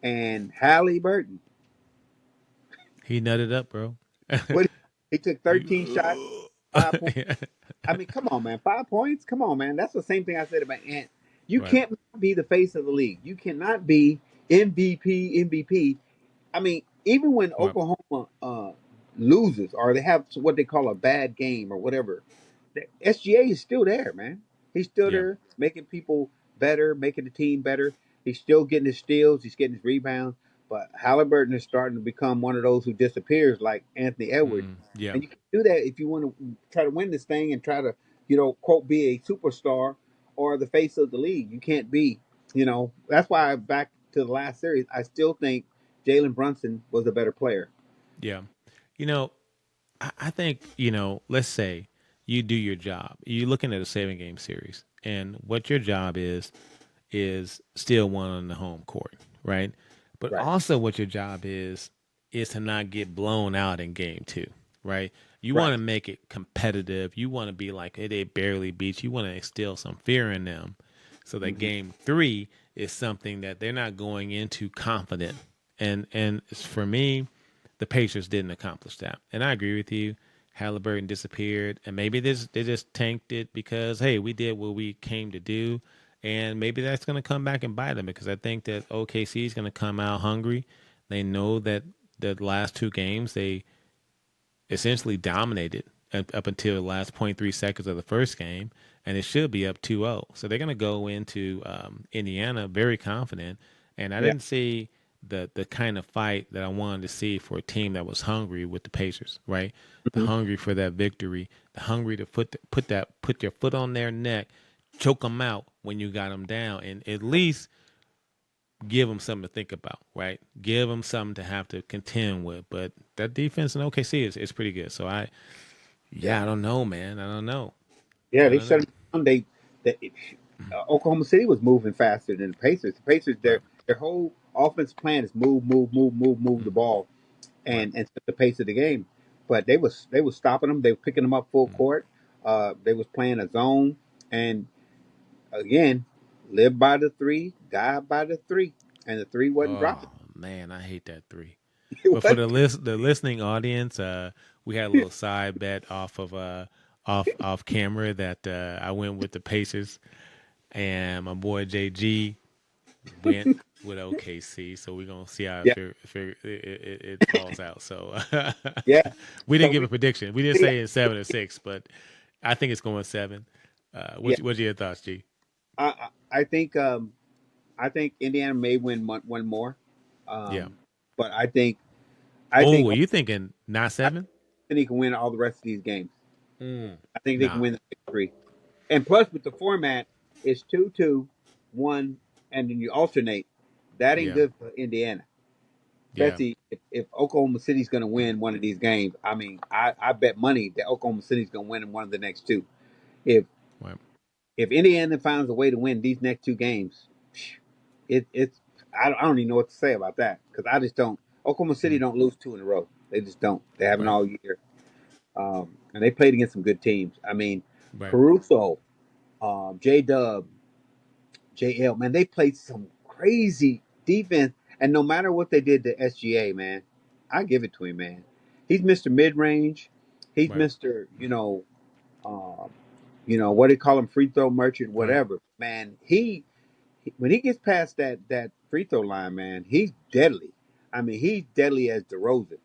And Halle Burton, He nutted up, bro. what he took 13 shots, You, 5 points. yeah. I mean, come on, man. 5 points? Come on, man. That's the same thing I said about Ant. You Right. can't be the face of the league. You cannot be MVP. I mean, even when Right. Oklahoma loses or they have what they call a bad game or whatever, the SGA is still there, man. He's still Yeah. there, making people better, making the team better. He's still getting his steals, he's getting his rebounds. But Halliburton is starting to become one of those who disappears, like Anthony Edwards. Yeah. And you can do that if you want to try to win this thing and try to, quote, be a superstar or the face of the league. You can't be, That's why back to the last series, I still think Jalen Brunson was a better player. Yeah. You know, I think, let's say you do your job. You're looking at a 7 game series, and what your job is still one on the home court, right? But Right. also what your job is to not get blown out in game 2, right? You want Right. to make it competitive. You want to be like, hey, they barely beat you. You want to instill some fear in them so that Hmm. game 3 is something that they're not going into confident. And for me, the Pacers didn't accomplish that. And I agree with you. Halliburton disappeared, and maybe they just tanked it because hey, we did what we came to do, and maybe that's going to come back and bite them because I think that OKC is going to come out hungry. They know that the last 2 games they essentially dominated up until the last point 0.3 seconds of the first game, and it should be up 2-0. So they're going to go into Indiana very confident. And I Yeah. didn't see the kind of fight that I wanted to see for a team that was hungry with the Pacers, right? The Hmm. hungry for that victory, the hungry to put your foot on their neck, choke them out when you got them down, and at least give them something to think about, right? Give them something to have to contend with. But that defense in OKC is pretty good. So Yeah. I don't know, man. I don't know. Yeah. I They don't shut know. him down. Oklahoma City was moving faster than the Pacers. The Pacers, Right. their whole offense plan is move the ball, Right. and set the pace of the game. But they was stopping them. They were picking them up full court. They was playing a zone, and again, live by the three, die by the three, and the three wasn't Oh dropping. man, I hate that three. It But for wasn't. the listening audience, we had a little side bet off of off camera that I went with the Pacers, and my boy JG went with OKC. So we're gonna see how Yeah, it falls out. So yeah. we So didn't give a prediction. We didn't we say it's 7 or 6, but I think it's going 7. yeah. What's your thoughts, G? I think I think Indiana may win one more, Yeah. um, but I think Oh, are you thinking not 7? he can win all the rest of these games. Mm. I think they can Nah. win the next three. And plus, with the format, it's 2-2, 1, and then you alternate. That ain't Yeah. good for Indiana. Yeah. Especially if Oklahoma City's going to win one of these games. I mean, I bet money that Oklahoma City's going to win in one of the next two. If Right. if Indiana finds a way to win these next two games, it's I don't even know what to say about that because I just don't. Oklahoma City Mm. don't lose two in a row. They just don't. They haven't Right. all year. And they played against some good teams. I mean, Right. Caruso, J Dub, JL, man, they played some crazy defense. And no matter what they did to SGA, man, I give it to him, man. He's Mr. Mid Range. He's Right. Mr. What they call him, free throw merchant, Right. whatever. Man, when he gets past that free throw line, man, he's deadly. I mean, he's deadly as DeRozan.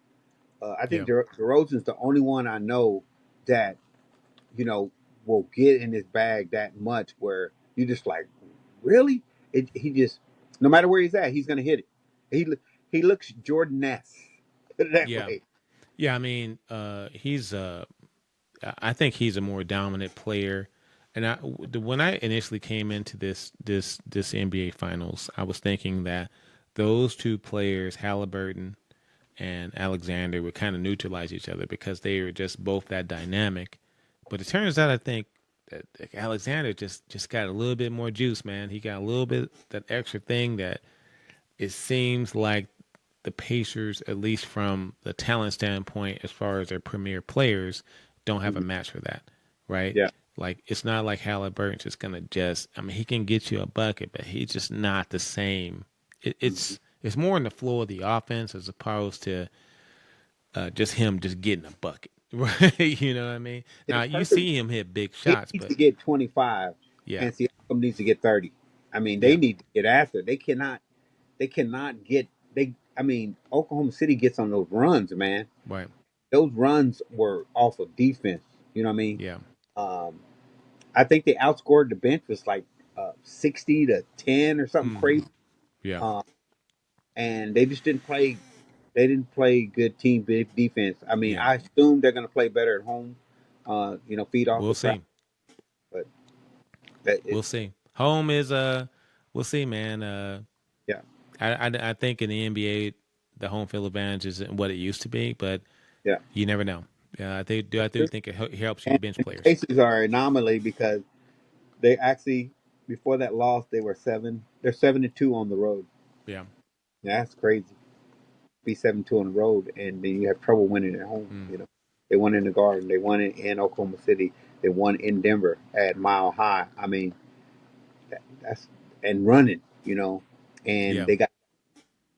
I Yeah. think DeRozan's the only one I know that you know will get in his bag that much where you just like, really? He just no matter where he's at, he's gonna hit it. He looks Jordan-esque. Put it that Yeah. way. Yeah. I mean, he's I think he's a more dominant player. And when I initially came into this NBA Finals, I was thinking that those two players, Halliburton and Alexander, would kind of neutralize each other because they were just both that dynamic. But it turns out, I think that Alexander just got a little bit more juice, man. He got a little bit that extra thing that it seems like the Pacers, at least from the talent standpoint, as far as their premier players, don't have a Mhm. match for that, right? Yeah. Like it's not like Halliburton's just gonna just. I mean, he can get you a bucket, but he's just not the same. Mhm. It's more in the flow of the offense as opposed to just him just getting a bucket, right? You know what I mean? Now It's you perfect. see him hit big He shots, needs but to get 25, yeah, and Siakam needs to get 30. I mean, they yeah, need to get after. They cannot. They cannot get. They. I mean, Oklahoma City gets on those runs, man. right, Those runs were off of defense. You know what I mean? yeah, Um, I think they outscored the bench was like 60-10 or something hmm, crazy. yeah, Uh, and they just didn't play. They didn't play good team defense. I mean, yeah. I assume they're going to play better at home. Feed off We'll the crowd. see. But that it, We'll see. Home is we'll see, man. yeah, I think in the NBA the home field advantage isn't what it used to be, but yeah. you never know. Yeah, I do think it helps you And bench the players. Pacers are an anomaly because they actually before that loss they were seven. They're 7-2 on the road. Yeah. Yeah, that's crazy. Be 7-2 on the road, and then you have trouble winning at home. Mm. They won in the Garden. They won in Oklahoma City. They won in Denver at Mile High. I mean, that's and running. And Yeah. they got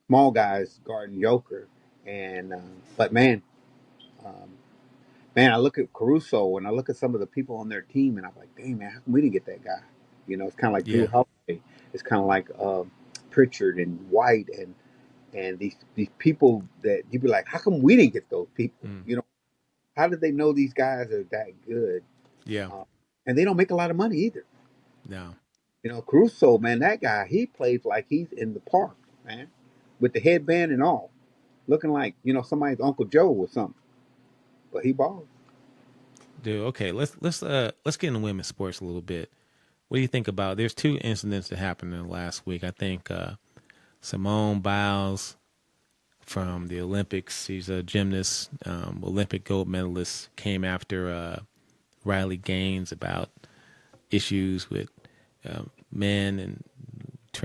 small guys guarding Joker. And but um, man, I look at Caruso and I look at some of the people on their team, and I'm like, dang man, how come we didn't get that guy? It's kind of like Drew Yeah. Holiday. It's kind of like Pritchard and White and these people that you'd be like, how come we didn't get those people? Mm. How did they know these guys are that good? Yeah. Uh, and they don't make a lot of money either. No. Caruso, man, that guy, he plays like he's in the park, man, with the headband and all, looking like somebody's Uncle Joe or something. But he balls. Dude, okay, let's get into women's sports a little bit. What do you think about there's two incidents that happened in the last week. I think Simone Biles from the Olympics, she's a gymnast, Olympic gold medalist, came after Riley Gaines about issues with men and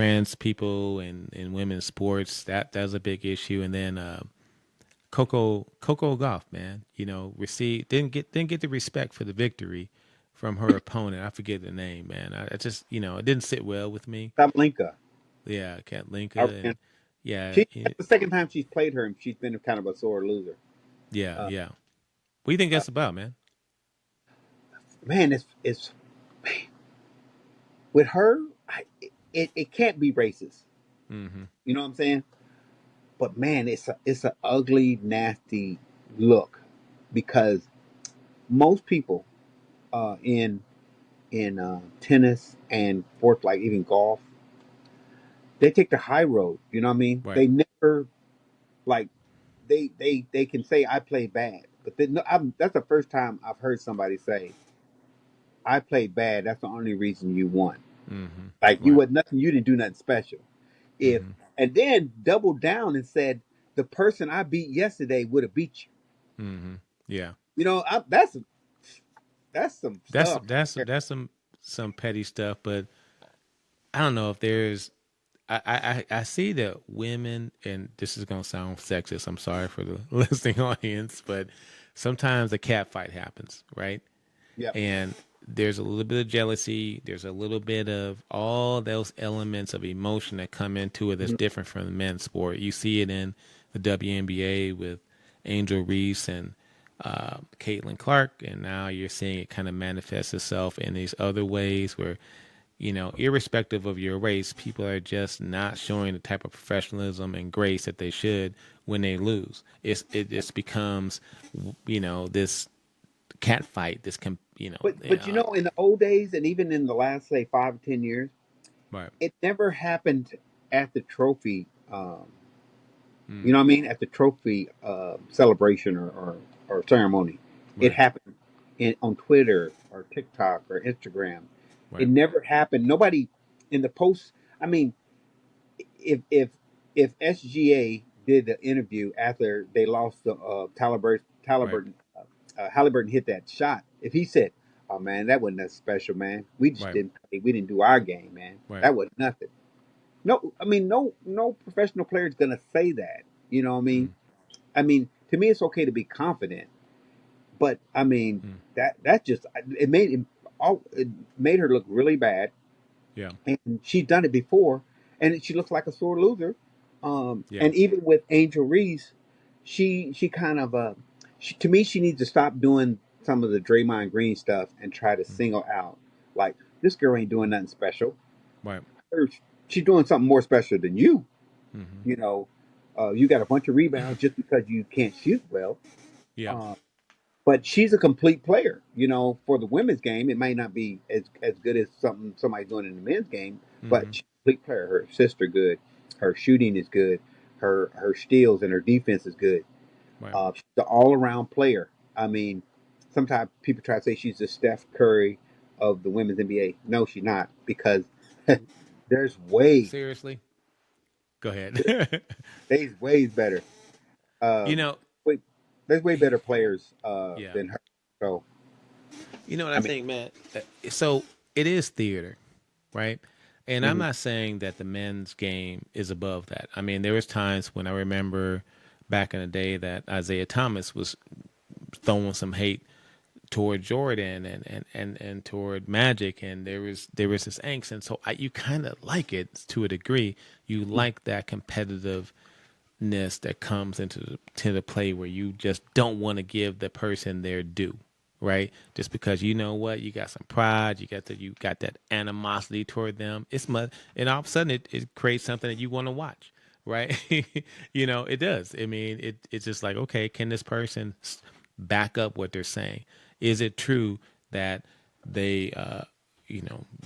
trans people in women's sports. That was a big issue. And then Coco Golf, man, received didn't get the respect for the victory from her opponent. I forget the name, man. I just it didn't sit well with me. Sabalenka. Yeah, Katlinka, And and yeah, that's the second time she's played her, and she's been kind of a sore loser. yeah, Uh, yeah. What do you think uh, that's about, man? man, it's with her. It can't be racist. Mm-hmm. You know what I'm saying? But man, it's an ugly, nasty look because most people in tennis and sports like even golf, they take the high road. You know what I mean? Right. They never like they can say I played bad, but no, that's the first time I've heard somebody say I played bad. That's the only reason you won. Like Mm-hmm. you Right. was nothing. You didn't do nothing special. If Mm-hmm. and then doubled down and said the person I beat yesterday would have beat you. Mm-hmm. Yeah. That's some That's stuff. that's that's some petty stuff, but I don't know if there's. I see that women, and this is gonna sound sexist. I'm sorry for the listening audience, but sometimes a cat fight happens, right? Yep. And there's a little bit of jealousy. There's a little bit of all those elements of emotion that come into it that's Mhm. different from the men's sport. You see it in the WNBA with Angel Reese and Caitlin Clark, and now you're seeing it kind of manifest itself in these other ways where, irrespective of your race, people are just not showing the type of professionalism and grace that they should when they lose. It just becomes, this cat fight. But in the old days and even in the last say 5 or 10 years, Right, it never happened at the trophy. mm, You know what I mean? At the trophy celebration or ceremony, it right, happened on Twitter or TikTok or Instagram. It right, never happened. Nobody in the post. I mean, if if if SGA did the interview after they lost the right, Halliburton hit that shot, if he said, "Oh man, that wasn't that special, man. We just right, didn't play. We didn't do our game, man. right, That was nothing." No, I mean, no professional player is gonna say that. You know what I mean? mm, I mean, to me, it's okay to be confident, but I mean mm, that just it made her look really bad, yeah, and she's done it before, and she looks like a sore loser. yeah, And even with Angel Reese, she kind of to me she needs to stop doing some of the Draymond Green stuff and try to mm, single out like this girl ain't doing nothing special. right, Her- She's doing something more special than you. mm-hmm, You know, you got a bunch of rebounds just because you can't shoot well. yeah, Uh, but she's a complete player. For the women's game, it may not be as good as somebody doing in the men's game, but mm-hmm, she's a complete player. Her sister good, her shooting is good, her steals and her defense is good. right, She's an all around player. I mean, sometimes people try to say she's the Steph Curry of the women's NBA. No, she's not because there's way seriously, go ahead. there's ways better. you Um, know, wait, there's way better players yeah, than her. So what I I mean. think, man. So it is theater, right? And I'm Mhm. not saying that the men's game is above that. I mean, there was times when I remember back in the day that Isaiah Thomas was throwing some hate toward Jordan and toward Magic, and there was this angst, and so you kind of like it to a degree. You like that competitiveness that comes into the play where you just don't want to give the person their due, right? Just because you know what, you got some pride, you got that animosity toward them. It's much, and all of a sudden it creates something that you want to watch, right? It does. I mean, it's just like, okay, can this person back up what they're saying? Is it true that they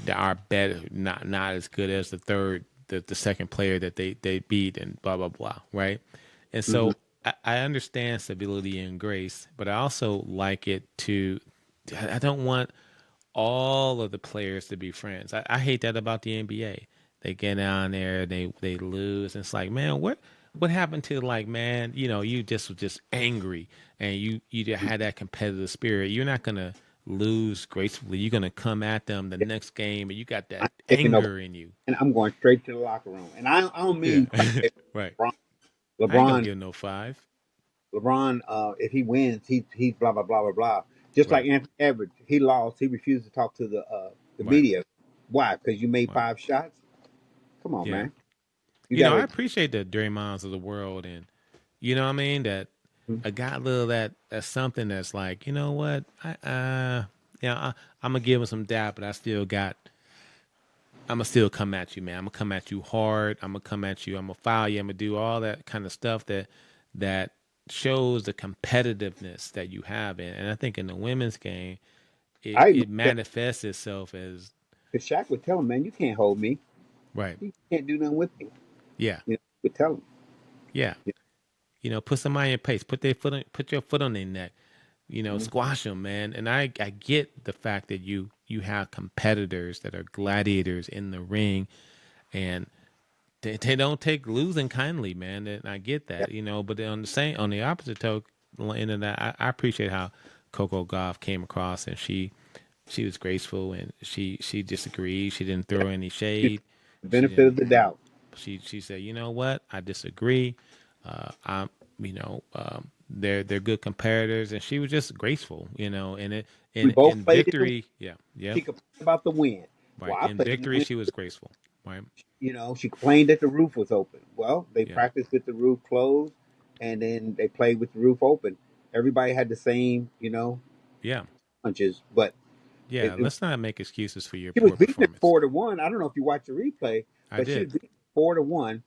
they are better, not as good as the second player that they beat, and blah blah blah, right? And Mhm. so I understand stability and grace, but I also like it to. I don't want all of the players to be friends. I hate that about the NBA. They get down there, they lose, and it's like, man, what happened to, like, man, you just was just angry, and you just had that competitive spirit. You're not gonna lose gracefully. You're gonna come at them the next game, and you got that I'm taking over, anger in you. and I'm going straight to the locker room. And I don't Yeah, mean cry. right. LeBron, I ain't gonna LeBron, give no five. LeBron. If he wins, he's blah blah blah blah blah. Just like Right, Anthony Edwards, he lost. He refused to talk to the right, media. Why? Because you made right. 5 shots. Come on, Yeah. man. You got I to. appreciate the Draymonds of the world, and you know what I mean. That I got a little that's something that's like, you know what, I'm gonna give him some doubt, but I'm gonna still come at you, man. I'm gonna come at you hard. I'm gonna come at you. I'm gonna foul you. I'm gonna do all that kind of stuff that shows the competitiveness that you have in. And I think in the women's game, I agree. it manifests itself as Because Shaq would tell him, man, you can't hold me. right. You can't do nothing with me. Yeah, Would tell him. yeah. Yeah. Put somebody in pace. Put your foot on their neck. Squash them, man. And I get the fact that you have competitors that are gladiators in the ring, and they don't take losing kindly, man. And I get Yeah. that, But on the opposite token, end of that, I appreciate how Coco Gauff came across, and she was graceful, and she disagreed. She didn't Yeah. throw any The shade. She benefit didn't. of the doubt. She said, you know what? I disagree. I'm, they're good comparators, and she was just graceful, And it We both in played in the. victory, yeah, yeah, She complained about the wind. Well, right. I In played in the victory, wind. she was graceful, right? She complained that the roof was open. Well, they Yeah, practiced with the roof closed, and then they played with the roof open. Everybody had the same, yeah, punches, but yeah. it Let's not make excuses for your she was poor beating it performance. 4-1. I don't know if you watched the replay, I but she did. was beating 4-1,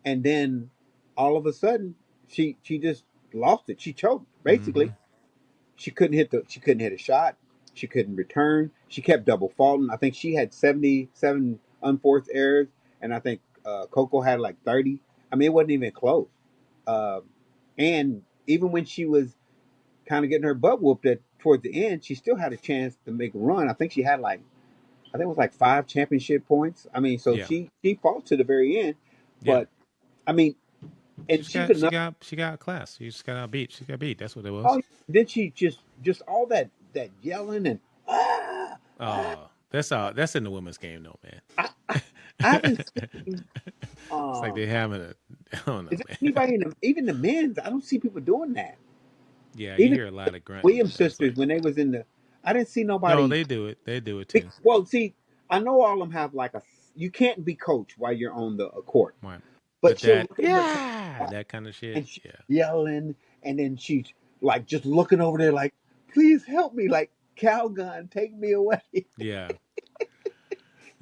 and then all of a sudden she just lost it. She choked Mm-hmm. basically. She couldn't hit a shot. She couldn't return. She kept double faulting. I think she had 77 unforced errors, and I think Coco had like 30. I mean, it wasn't even close. Um, and even when she was kind of getting her butt whooped at towards the end, she still had a chance to make a run. I think it was like 5 championship points. I mean, so Yeah, she fought to the very end, yeah. but I mean, She and just she's got she another. got she got class. She just got out beat. She got beat. That's what it was. Oh, then she just all that yelling and ah, ah. Oh, that's all. That's in the women's game, though, man. I haven't seen. It's like they having a. I don't know, Is there man. anybody even the men's? I don't see people doing that. Yeah, you Even hear a lot of grunting. Williams That's sisters like, when they was in the, I didn't see no, nobody. they do it. They do it too. Well, see, I know all of them have like a. You can't be coached while you're on the court, Right. but But she'll that, look at her yeah, that kind of shit. and she's Yeah. yelling, and then she's like just looking over there like, please help me, like Calgon, take me away, Yeah.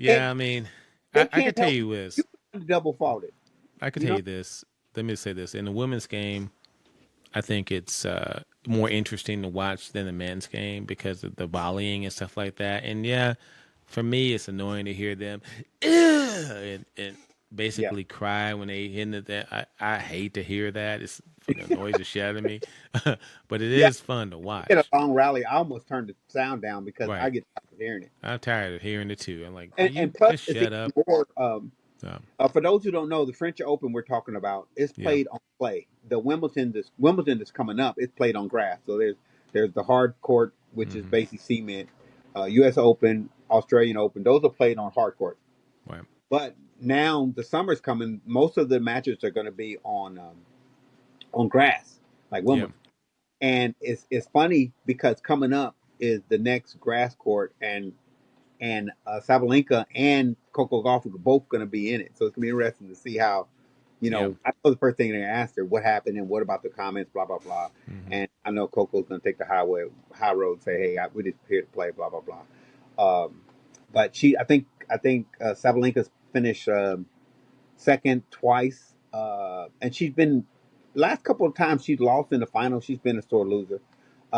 and Yeah. I mean, they I can't could tell help you this. you. Double faulted, I could you tell know. you this. Let me say this. In the women's game, I think it's more interesting to watch than the men's game because of the volleying and stuff like that. And yeah, for me, it's annoying to hear them and Yeah, basically cry when they hit it. That I hate to hear that. It's fucking annoys the shit out of me. But it yeah. is fun to At a watch. long rally, I almost turned the sound down because I Right. get tired of hearing it. I'm tired of hearing it too. I'm like, will And you plus, just it's shut up? even more. Um, For those who don't know, the French Open we're talking about is yeah. played on clay. The Wimbledon that's coming up is played on grass. So there's the hard court, which is Hmm. basically cement. U.S. Open, Australian Open, those are played on hard court. Right. But now the summer's coming. Most of the matches are going to be on grass, like Yeah. Wimbledon. And it's funny because coming up is the next grass court, and Sabalenka and Coco Gauff are both going to be in it. So it's going to be interesting to see how, Yeah. I know the first thing they asked her, what happened and what about the comments, blah, blah, blah. Hmm. And I know Coco's going to take the high road and say, hey, we just here to play, blah, blah, blah. But I think Sabalenka's finished second twice. And she's been, last couple of times she's lost in the final, she's been a sore loser.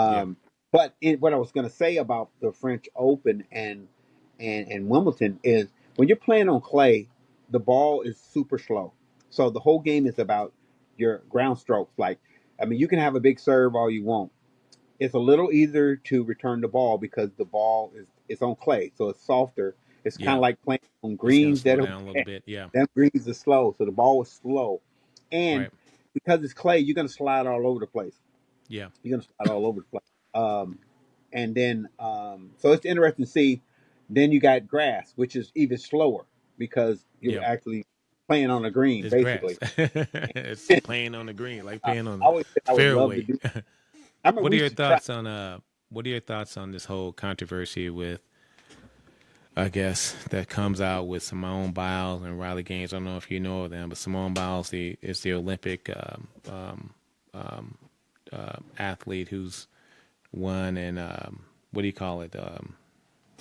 Yeah. Um, but what I was going to say about the French Open and Wimbledon is when you're playing on clay, the ball is super slow. So the whole game is about your ground strokes. Like, I mean, you can have a big serve all you want. It's a little easier to return the ball because the ball is it's on clay, so it's softer. It's kind Yeah. of like playing on It's gonna greens slow that are down a little wet. bit. Yeah. Them greens are slow, so the ball is slow, and Right. because it's clay, you're gonna slide all over the place. Yeah. You're gonna slide all over the place. and then so it's interesting to see. Then you got grass, which is even slower because you're Yep. actually playing on the green, It's grass. basically. It's playing on the green, like I playing on the always said I would love to fairway. do. I remember What we are used your to try. thoughts on what are your thoughts on this whole controversy with, I guess, that comes out with Simone Biles and Riley Gaines? I don't know if you know of them, but Simone Biles is the Olympic athlete who's won, and what do you call it?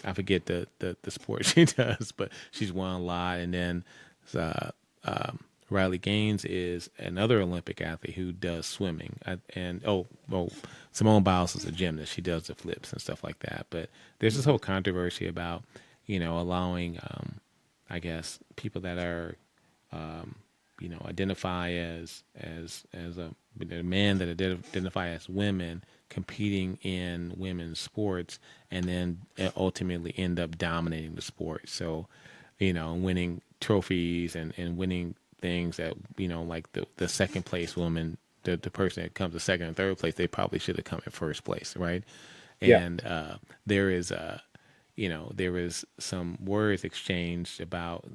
I forget the sport she does, but she's won a lot. And then uh, Riley Gaines is another Olympic athlete who does swimming. Simone Biles is a gymnast. She does the flips and stuff like that. But there's this whole controversy about, allowing, I guess, people that are, identify as a man that identify as women competing in women's sports, and then ultimately end up dominating the sport. So, winning trophies and winning things that, like the second place woman, the person that comes to second and third place, they probably should have come in first place, right? Yeah. And there is there was some words exchanged about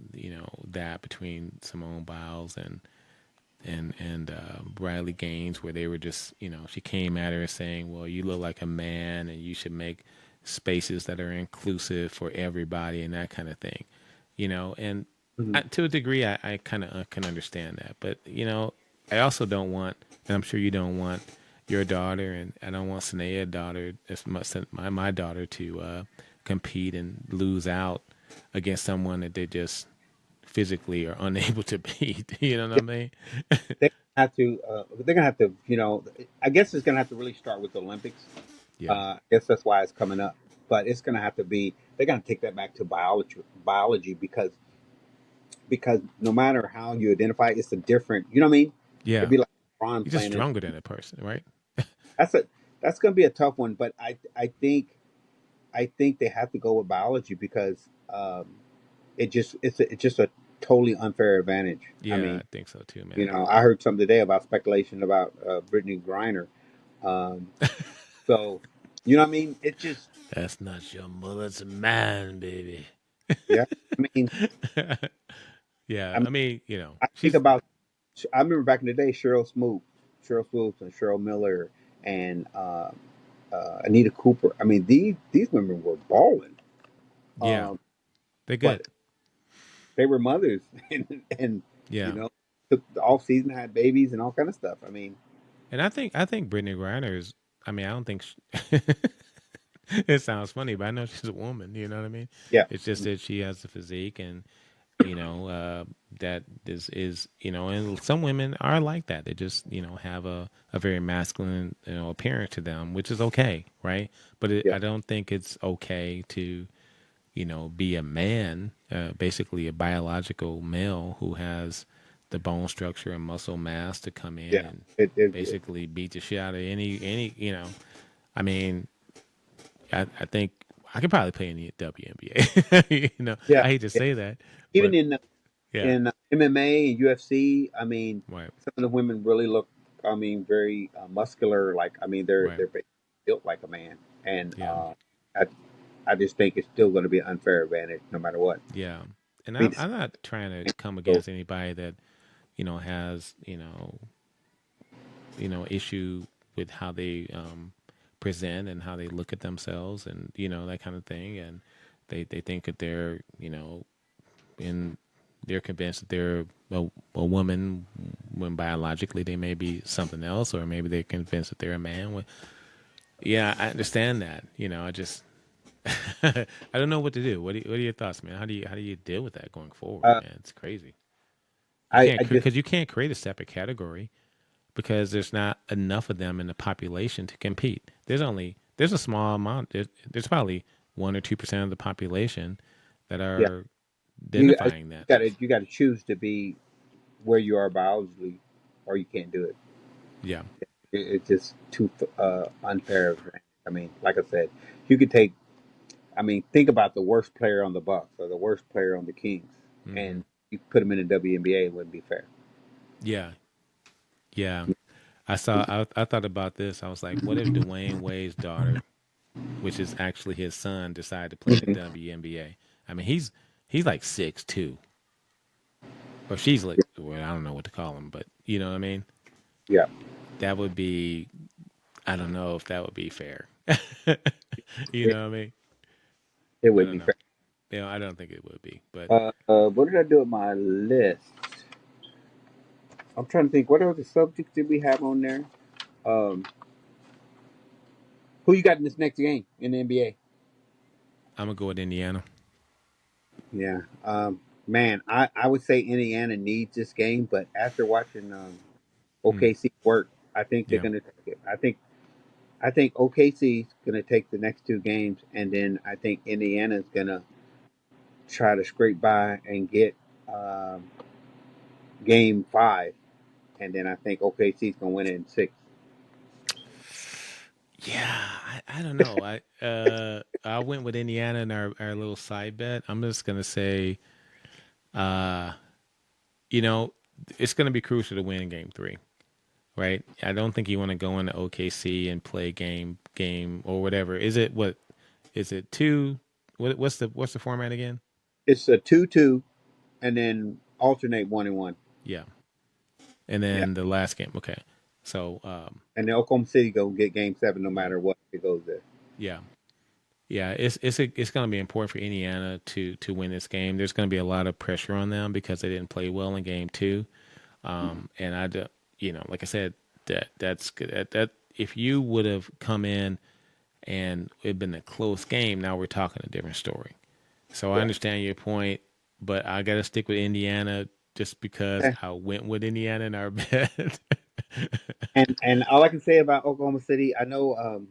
that between Simone Biles and Riley Gaines, where they were just, she came at her saying, well, you look like a man and you should make spaces that are inclusive for everybody and that kind of thing, and Hmm. to a degree, I kind of can understand that. But, I also don't want, and I'm sure you don't want your daughter, and I don't want Sanaya's daughter, as much as my daughter, to compete and lose out against someone that they just physically are unable to beat. You know what I mean? They have to. They're gonna have to. I guess it's gonna have to really start with the Olympics. Yeah. I guess that's why it's coming up. But it's gonna have to be. They're gonna take that back to biology because no matter how you identify, it's a different. You know what I mean? It'd Yeah. be like Ron You're just playing it. stronger than a person, right? That's a. That's gonna be a tough one. But I think they have to go with biology because it's just a totally unfair advantage. I Yeah, mean, I think so too, man. I heard something today about speculation about Brittany Griner. Um, so, you know what I mean? It just, That's not your mother, it's a man, baby. yeah. I mean, Yeah, I mean, I mean, I think she's about. I remember back in the day, Cheryl Swoops, and Cheryl Miller, and Anita Cooper. I mean, these women were balling, yeah, um, they're good. but they were mothers, and you Yeah. know, took the off season, had babies, and all kind of stuff. I mean, And I think Brittany Griner is, I mean, I don't think it sounds funny, but I know she's a woman, you know what I mean? yeah, It's just that she has the physique, and that is and some women are like that. They just have a very masculine appearance to them, which is okay, right? But yeah, I don't think it's okay to be a man, basically a biological male who has the bone structure and muscle mass to come in yeah. and It basically beat the shit out of any. I mean, I think I could probably play in the WNBA. yeah. I hate to Yeah. say that, Even but in yeah, in MMA and UFC, I mean, right, some of the women really look, I mean, very muscular. Like, I mean, right, they're built like a man, and yeah, I I just think it's still going to be an unfair advantage no matter what. yeah. And I mean, I'm not trying to come so, against anybody that has issue with how they present and how they look at themselves, and that kind of thing, and they think that they're in they're convinced that they're a woman when biologically they may be something else, or maybe they're convinced that they're a man when, yeah, I understand that. I just I don't know what to do. What are your thoughts, man? How do you deal with that going forward, uh, man? It's crazy. You I can't, I just because you can't create a separate category because there's not enough of them in the population to compete. There's a small amount. There's probably 1 or 2% of the population that yeah, are identifying that. you got to choose to be where you are biologically, or you can't do it. Yeah, It's just too unfair. I mean, like I said, you could take. I mean, think about the worst player on the Bucks or the worst player on the Kings, hmm and you put him in the WNBA. It wouldn't be fair. yeah, yeah. I thought about this. I was like, what if Dwayne Wade's daughter? which is actually his son, decided to play in the WNBA. I mean, he's like 6'2", or she's like, well, I don't know what to call him, but you know what I mean. Yeah, That would be, I don't know if that would be fair. You it, know what I mean? it I would don't be know. fair. You know, I don't think it would be, but What did I do with my list? I'm trying to think. What other subjects did we have on there? Um, who you got in this next game in the NBA? I'm gonna go with Indiana. Yeah. Man, I would say Indiana needs this game, but after watching Mm, OKC work, I think they're yeah. going to take it. I think OKC is going to take the next two games, and then I think Indiana is going to try to scrape by and get um, game five, and then I think OKC is going to win it in six. Yeah, I don't know. I went with Indiana in our little side bet. I'm just gonna say, uh, you know, it's gonna be crucial to win game three, right? I don't think you want to go into OKC and play game or whatever. Is it what? Is it two? What's the format again? It's a 2-2, and then alternate 1-1. Yeah, and Yeah, then the last game. Okay, so and then Oklahoma City go get game seven no matter what it goes there. yeah. Yeah, it's going to be important for Indiana to win this game. There's going to be a lot of pressure on them because they didn't play well in game two. And like I said, that's good. That if you would have come in and it been a close game, now we're talking a different story. So I Yeah. understand your point, but I got to stick with Indiana just because Okay. I went with Indiana in our bet. And all I can say about Oklahoma City, I know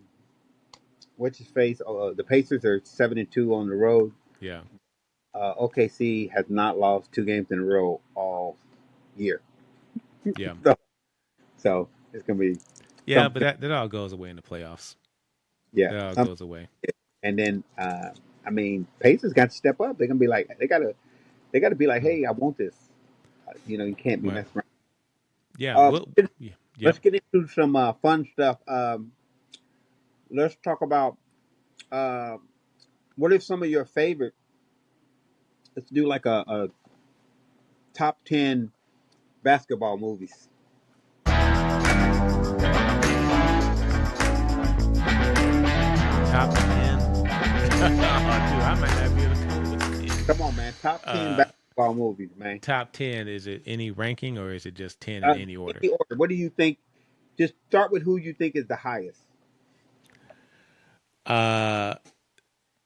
what's his face. The Pacers are 7-2 on the road. Yeah, OKC has not lost two games in a row all year, yeah, so it's gonna be yeah. But something. that all goes away in the playoffs. Yeah, That all something. goes away. And then I mean, Pacers got to step up. They're gonna be like they gotta be like, Mm. hey, I want this. You can't be Right. messing Yeah. around. Well. Yeah. Yep. Let's get into some fun stuff. Let's talk about uh, what are some of your favorite. Let's do like a top 10 basketball movies. Top 10. Dude, I might not be able to come up with 10. Come on, man. Top 10 Uh, basketball movies, man. Top 10, is it any ranking or is it just 10 in any order? Any order. What do you think? Just start with who you think is the highest. Uh,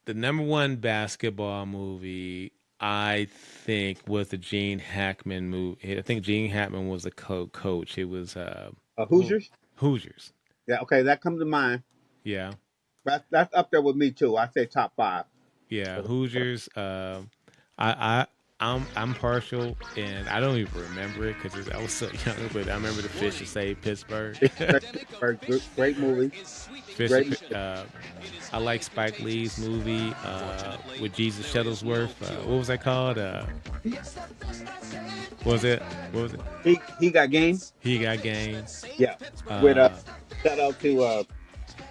the number one basketball movie, I think, was the Gene Hackman movie. I think Gene Hackman was the coach. It was who? Hoosiers? Hoosiers. Yeah, okay, that comes to mind. Yeah. That's up there with me, too. I say top five. Yeah, Hoosiers. I I'm partial, and I don't even remember it because I was so young. But I remember the Fish to Save Pittsburgh. Great movie. Fish. Great movie. I like Spike Lee's movie with Jesus Shuttlesworth. What was that called? What was it? What was it? He got game. He Got Game. Yeah. With Uh, shout out to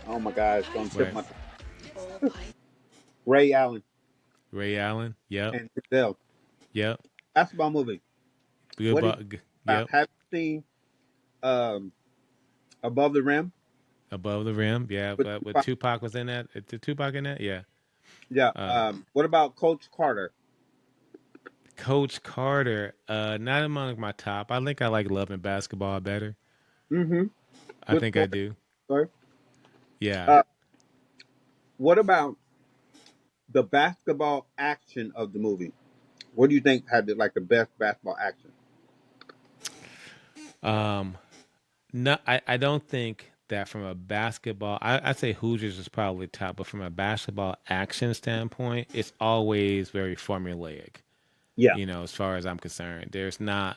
oh my God, it's gonna tip where my Ray Allen Ray Allen. Yep. and Giselle. Yep. Basketball movie. Good. What do you Yep. have you seen um, Above the Rim? Above the Rim. Yeah. With But with Tupac? Tupac was in that. The Tupac in that. Yeah. Yeah. Uh, What about Coach Carter? Coach Carter, not among my top. I think I like Love and Basketball better. Mm-hmm. I Good think I story. do. Story. Yeah. Uh, what about the basketball action of the movie? What do you think had the best basketball action? Um. No, I don't think that from a basketball. I'd say Hoosiers is probably top, but from a basketball action standpoint, it's always very formulaic. Yeah, As far as I'm concerned, there's not.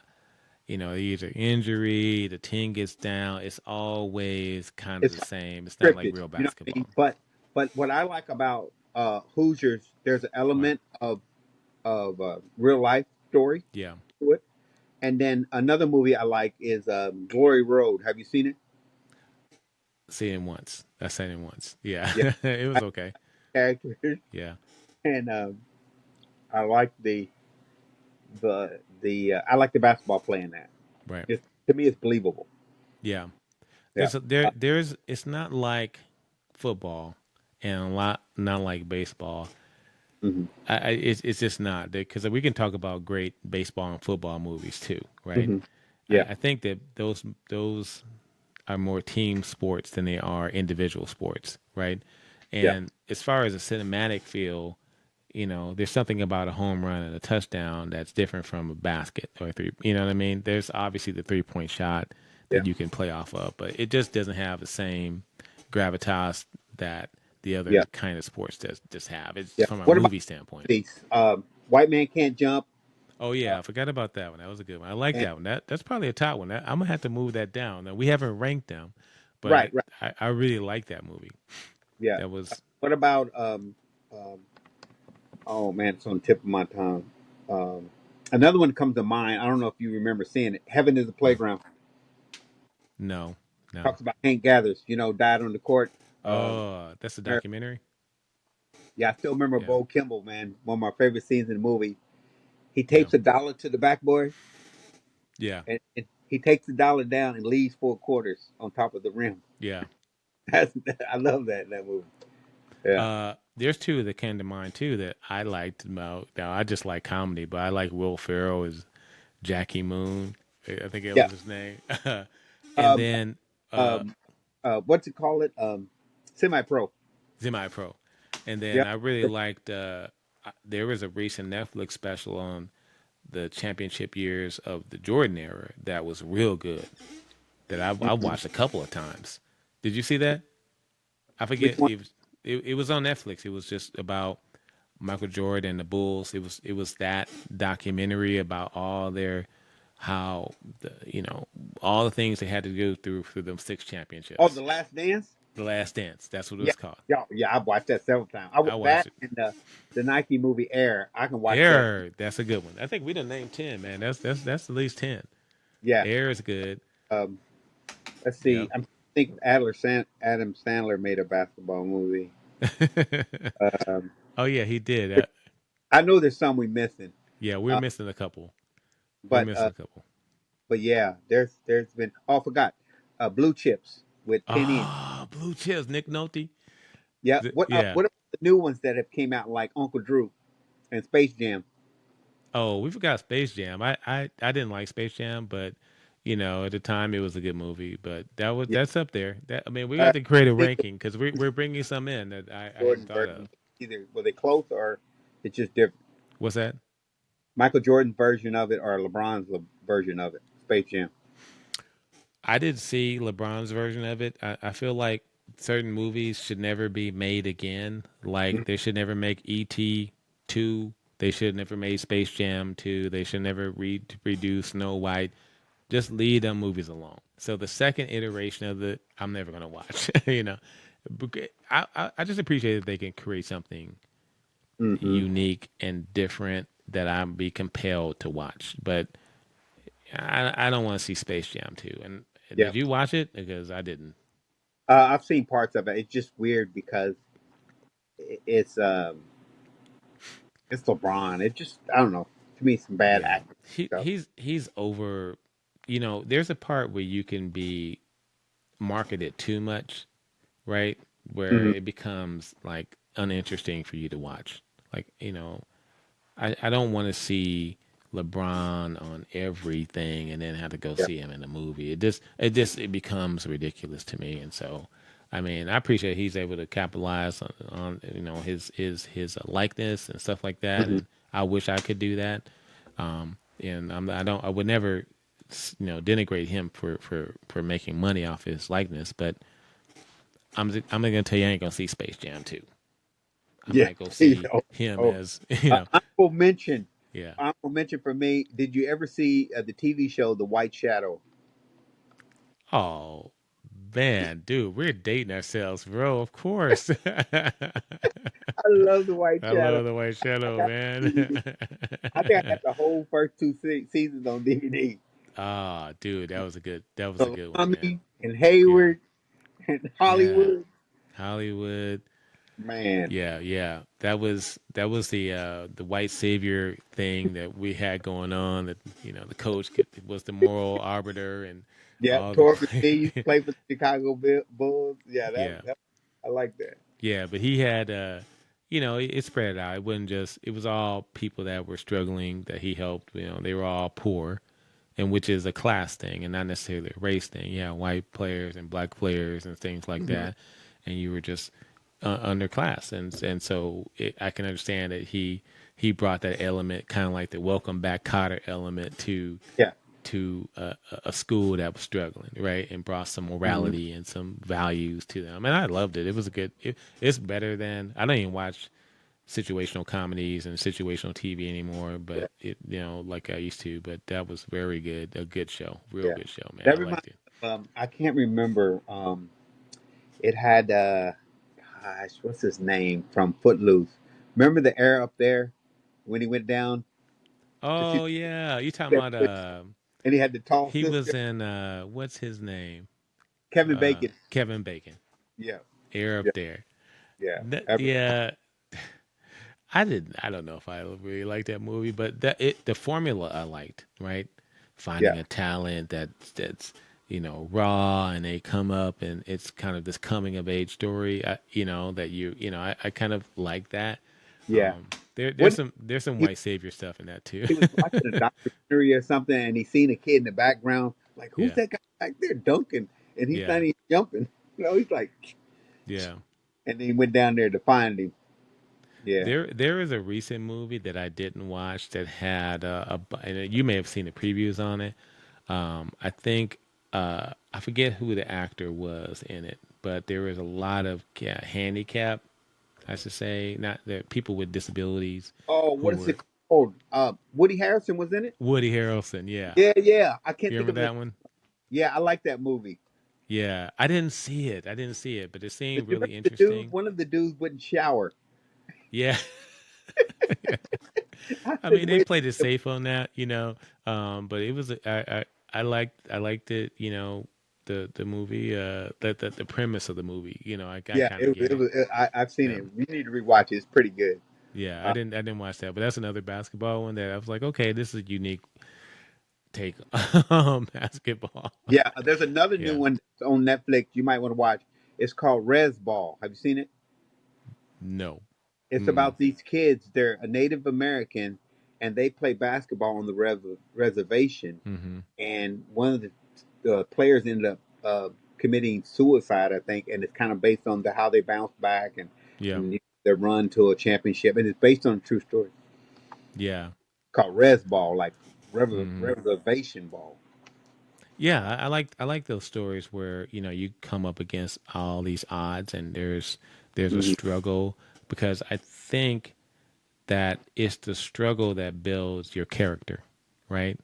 Either injury, the team gets down. It's always kind of it's the same. It's not like scripted. real You know what I mean? basketball. But what I like about Hoosiers, there's an Right. element of real life story Yeah. to it. And then another movie I like is Glory Road. Have you seen it? Seen it once. I seen it once. Yeah, Yeah, it I was okay. characters, Yeah, and I like I like the basketball playing that. right. Just to me, it's believable. Yeah, Yeah. there's. It's not like football, and a lot not like baseball. Hmm. It's just not because we can talk about great baseball and football movies too, right? Hmm. Yeah. I think that those are more team sports than they are individual sports, right? Yeah. And as far as a cinematic feel, there's something about a home run and a touchdown that's different from a basket or three. You know what I mean? There's obviously the 3-point shot Yeah. that you can play off of, but it just doesn't have the same gravitas that the other Yeah. kind of sports just have. It's Yeah. from a What about movie standpoint. these? White Man Can't Jump. Oh Uh, yeah, I forgot about that one. That was a good one. I like and that one. That's probably a top one. I'm gonna have to move that down. Now we haven't ranked them, but right. Right. I really like that movie. Yeah. That was What about um oh man, it's on the tip of my tongue. Um, Another one comes to mind. I don't know if you remember seeing it. Heaven is a Playground. no, no. Talks about Hank Gathers. Died on the court. Oh, that's a Mer- documentary. Yeah, I still remember Yeah, Bo Kimball, man. One of my favorite scenes in the movie. He yeah, tapes a dollar to the backboard, yeah, and he takes the dollar down and leaves 4 quarters on top of the rim. yeah. That's, I love that movie. Yeah. There's two that came to mind too that I liked about. Now I just like comedy, but I like Will Ferrell as Jackie Moon. I think that Yeah. was his name. And Um, then um, what's it called? Semi pro. Semi Pro. And then Yeah. I really liked. There was a recent Netflix special on the championship years of the Jordan era that was real good. That I Mhm. watched a couple of times. Did you see that? I Which forget. one? It was on Netflix. It was just about Michael Jordan and the Bulls. It was that documentary about all their how all the things they had to go through for them six Oh, championships. The Last Dance. The Last Dance. That's what it Yeah. was called. Yeah. Yeah. I've watched that several times. I watched That it. and the Nike movie Air. I can watch that. Air. That's a good one. I think we done named 10, man. That's at least 10. Yeah. Air is good. Um, let's see. Yep. I'm thinking Adam Sandler made a basketball movie. Um, Oh yeah, he did. I know there's some we missing. Yeah, we're Uh, missing a couple. We're but missing a couple. yeah, there's been. Oh, I forgot. Blue Chips with Penny. Ah, Blue Chips, Nick Nolte. Yeah. Yeah. What about the new ones that have came out like Uncle Drew and Space Jam? Oh, we forgot Space Jam. I didn't like Space Jam, but at the time it was a good movie. But Yeah. that's up there. We got to create I a think the ranking because we're bringing some in that I hadn't Jordan thought of. version, either were they close or it's just different. What's that? Michael Jordan's version of it or LeBron's version of it. Space Jam. I did see LeBron's version of it. I feel like certain movies should never be made again. Like Mhm. they should never make E.T. 2. They should never make Space Jam 2. They should never redo Snow White. Just leave them movies alone. So the second iteration of it, I'm never gonna watch. I just appreciate that they can create something Mm-hmm. unique and different that I'd be compelled to watch. But I don't want to see Space Jam 2. And Yeah. did you watch it? Because I didn't. I've seen parts of it. It's just weird because i- it's um it's LeBron. It just I don't know. To me, some bad Yeah, acting he stuff. he's he's over. There's a part where you can be marketed too much, right? Where Hmm. it becomes like uninteresting for you to watch. Like, I don't want to see LeBron on everything and then have to go Yeah. see him in a movie. It becomes ridiculous to me. And so, I mean, I appreciate he's able to capitalize on his likeness and stuff like that. Hmm. And I wish I could do that. And I would never, denigrate him for making money off his likeness. But I'm gonna tell you, I ain't gonna see Space Jam 2. I Yeah. might go see him Oh, as honorable mention. yeah. Honorable mention for me. Did you ever see the TV show The White Shadow? Oh man, dude, we're dating ourselves, bro. Of course. I love The White I Shadow. love the White I Shadow, got the man. DVD. I think I got the whole first two seasons on DVD. Ah, dude, that was a good one, man. Salami and Yeah, Hayward. And Yeah. Hollywood, Hollywood. man. Yeah. That was the white savior thing that we had going on. That the coach was the moral arbiter and Yeah, all the Torrey players. Lee played for the Chicago Bulls. Yeah, Yeah. that I like that. Yeah, but he had it spread out. It wasn't just it was all people that were struggling that he helped. They were all poor, and which is a class thing and not necessarily a race thing. Yeah, white players and black players and things like Hmm. that, and you were just underclass, and so I can understand that he brought that element, kind of like the welcome back Cotter element Yeah. to a school that was struggling, right, and brought some Hmm. morality and some values to them. And I loved it. It was a good. It's better than I don't even watch situational comedies and situational TV anymore, Yeah. but like I used to. But that was very good. A good show, real Yeah. good show, man. I That reminds liked it. me of, I can't remember. It had gosh, what's his name from Footloose? Remember the air up there when he went down to see Oh yeah, you talking that about switch, and he had the tall he was sister, in what's his name? Kevin Bacon. Kevin Bacon. Yeah. Air Yeah. up there. Yeah. Yeah, I don't know if I really liked that movie, but the formula I liked, right? Yeah. Finding a talent that's raw, and they come up, and it's kind of this coming of age story. That I kind of like that. Yeah. There's When some he, white savior stuff in that too. he was watching a documentary or something, and he seen a kid in the background, like, who's Yeah, that guy back there dunking? And he's not yeah, even jumping. He's like, yeah. and then he went down there to find him. Yeah. There is a recent movie that I didn't watch that had and you may have seen the previews on it. I think I forget who the actor was in it, but there was a lot of handicap, I should say, not that people with disabilities Oh, who what is were it called? Woody Harrelson was in it. Woody Harrelson. Yeah, Yeah, yeah. I can't you think remember of it. that one? Yeah, I like that movie. Yeah, I didn't see it. I didn't see it, but it Did seemed you really remember the dude? interesting. One of the dudes wouldn't shower. Yeah, I I mean, couldn't they wait. played it safe on that, but it was I liked it, the movie, the premise of the movie, I Yeah, kind of get it it. was. I've seen it. Um, You need to rewatch it. It's pretty good. yeah, I Uh, didn't watch that, but that's another basketball one that I was like, okay, this is a unique take on basketball. yeah, there's another new Yeah, one that's on Netflix. You might want to watch. It's called Res Ball. Have you seen it? no, It's mm, about these kids. They're a Native American, and they play basketball on the reservation. mm-hmm. And one of the players ended up committing suicide, I think, and it's kind of based on how they bounce back Yeah, and their run to a championship, and it's based on a true story yeah, called Res Ball, like mm-hmm. reservation ball. Yeah, I like those stories where you come up against all these odds, and there's a Hmm. struggle, because I think that it's the struggle that builds your character, right?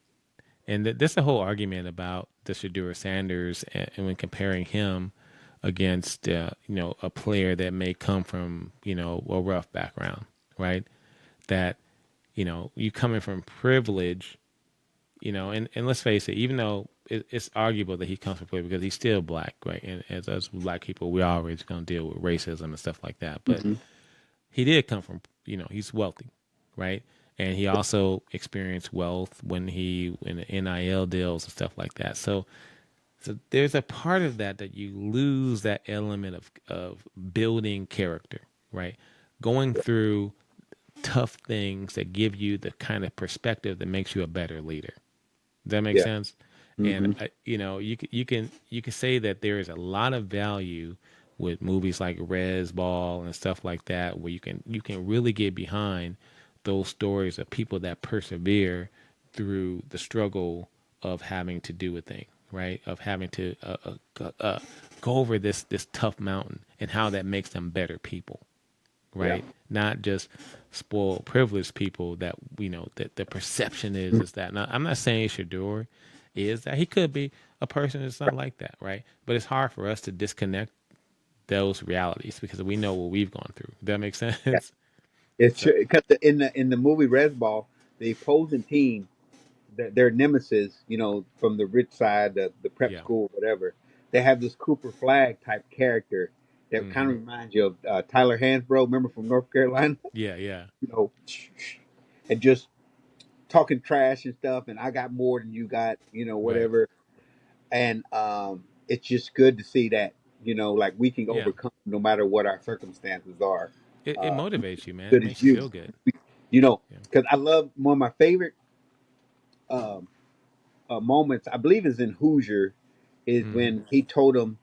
And that's the whole argument about the Shedeur Sanders, and when comparing him against a player that may come from a rough background, right? That you coming from privilege, and let's face it, even though it's arguable that he comes from privilege because he's still black, right? And as us black people, we're always going to deal with racism and stuff like that. But Hmm. he did come from, he's wealthy, right? And he also experienced wealth when he in the NIL deals and stuff like that. So there's a part of that you lose that element of building character, right? Going through tough things that give you the kind of perspective that makes you a better leader. Does that make Yeah. sense? And Hmm. you can say that there is a lot of value with movies like Res Ball and stuff like that, where you can really get behind those stories of people that persevere through the struggle of having to do a thing, right? Of having to go over this tough mountain, and how that makes them better people, Yeah. right? Not just spoiled, privileged people that that the perception is that. Now, I'm not saying Shador is that. He could be a person that's not like that, right? But it's hard for us to disconnect those realities because we know what we've gone through. Does that make Yeah. sense? It's So true because in the movie Res Ball, the opposing team, their nemesis, from the rich side, the prep yeah, school, whatever. they have this Cooper Flag type character that kind Mm-hmm. of reminds you of Tyler Hansbrough, remember from North Carolina? Yeah, yeah, You know, and just talking trash and stuff, and I got more than you got, right. whatever. And it's just good to see that, like we can Yeah, overcome no matter what our circumstances are. it motivates you, man. It Good as makes you you, feel good. you know, Yeah. because I love one of my favorite um, moments. I believe is in Hoosier, is Mm-hmm. when he told him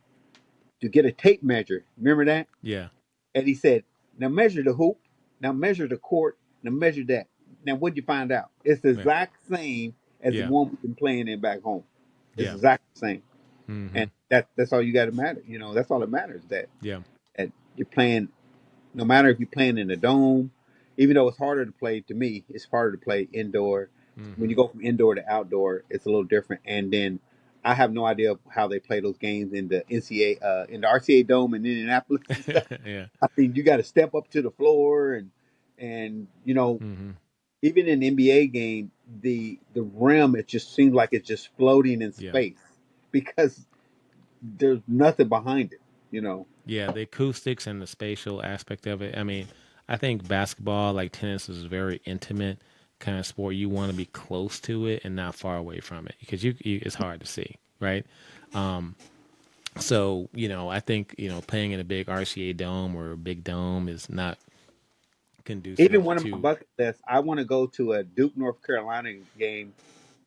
to get a tape measure. Remember that? Yeah. And he said, "Now measure the hoop. Now measure the court. Now measure that. Now what'd you find out? It's the Yeah. exact same as the Yeah. one we've been playing in back home. It's Yeah. exactly the same." Mm-hmm. And that's all you got to matter. That's all that matters. Yeah. That you're playing, no matter if you're playing in a dome, even though it's harder to play. To me, it's harder to play indoor. When Mm-hmm. you go from indoor to outdoor, it's a little different. And then I have no idea how they play those games in the NCAA, in the RCA dome in Indianapolis and stuff. Yeah. I mean, you got to step up to the floor, and Mm-hmm. even in the NBA game, the rim, it just seems like it's just floating in Yeah. space because there's nothing behind it. Yeah, the acoustics and the spatial aspect of it. I mean, I think basketball, like tennis, is a very intimate kind of sport. You want to be close to it and not far away from it because it's hard to see, right? So, I think, playing in a big RCA dome or a big dome is not Even conducive one of my to, bucket lists, I want to go to a Duke, North Carolina game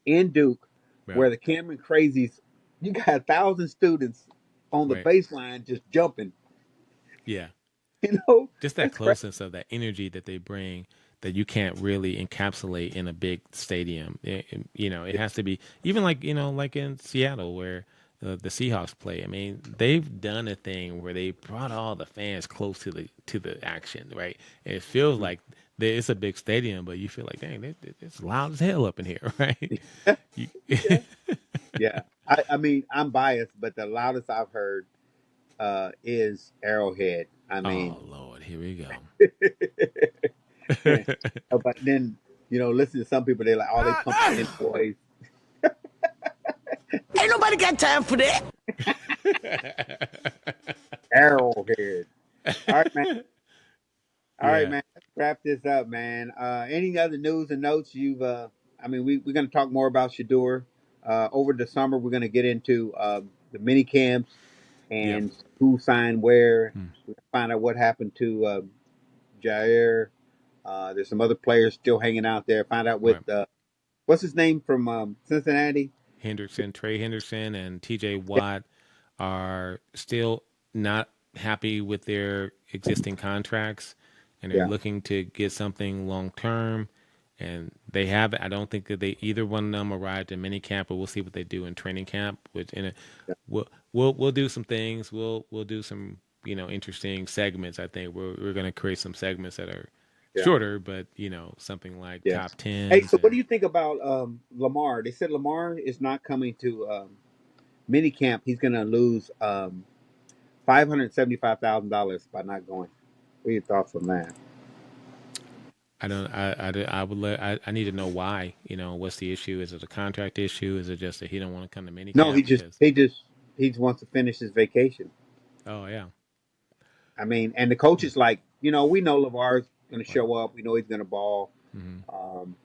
in Duke right, where the Cameron Crazies, you got 1,000 students on the right. baseline just jumping. Yeah. Just that That's crazy. closeness of that energy that they bring that you can't really encapsulate in a big stadium. It has to be even like like in Seattle where the Seahawks play. I mean, they've done a thing where they brought all the fans close to the action, right? And it feels like it's a big stadium, but you feel like, dang, it's loud as hell up in here, right? You, Yeah. Yeah. I mean, I'm biased, but the loudest I've heard is Arrowhead. I mean, oh Lord, here we go. but then, listen to some people, they're like, oh, they pumping in boys. Ain't nobody got time for that. Arrowhead. All right, man. All right, Yeah. man. Let's wrap this up, man. Any other news and notes you've? I mean, we're going to talk more about Shador over the summer. We're going to get into the mini camps Yep. and who signed where. Hmm. We're going to find out what happened to Jair. There's some other players still hanging out there. Find out Right. what's his name from Cincinnati. Trey Henderson, and TJ Watt are still not happy with their existing contracts and they're Yeah, looking to get something long term. And they have, I don't think that they either one of them arrived in minicamp, but we'll see what they do in training camp. Which yeah, we'll do some things. We'll do some interesting segments. I think we're going to create some segments that are yeah. shorter, but something like Yes. top Hey, tens so what and do you think about Lamar? They said Lamar is not coming to minicamp. He's going to lose $575,000 by not going. What are your thoughts on that? I don't. I would let. I need to know why. What's the issue? Is it a contract issue? Is it just that he don't want to come to No, minicamp because? he just wants to finish his vacation. Oh yeah, I mean, and the coach hmm. is like, we know Lamar's going to Right. show up. We know he's going to ball. Hmm. Um,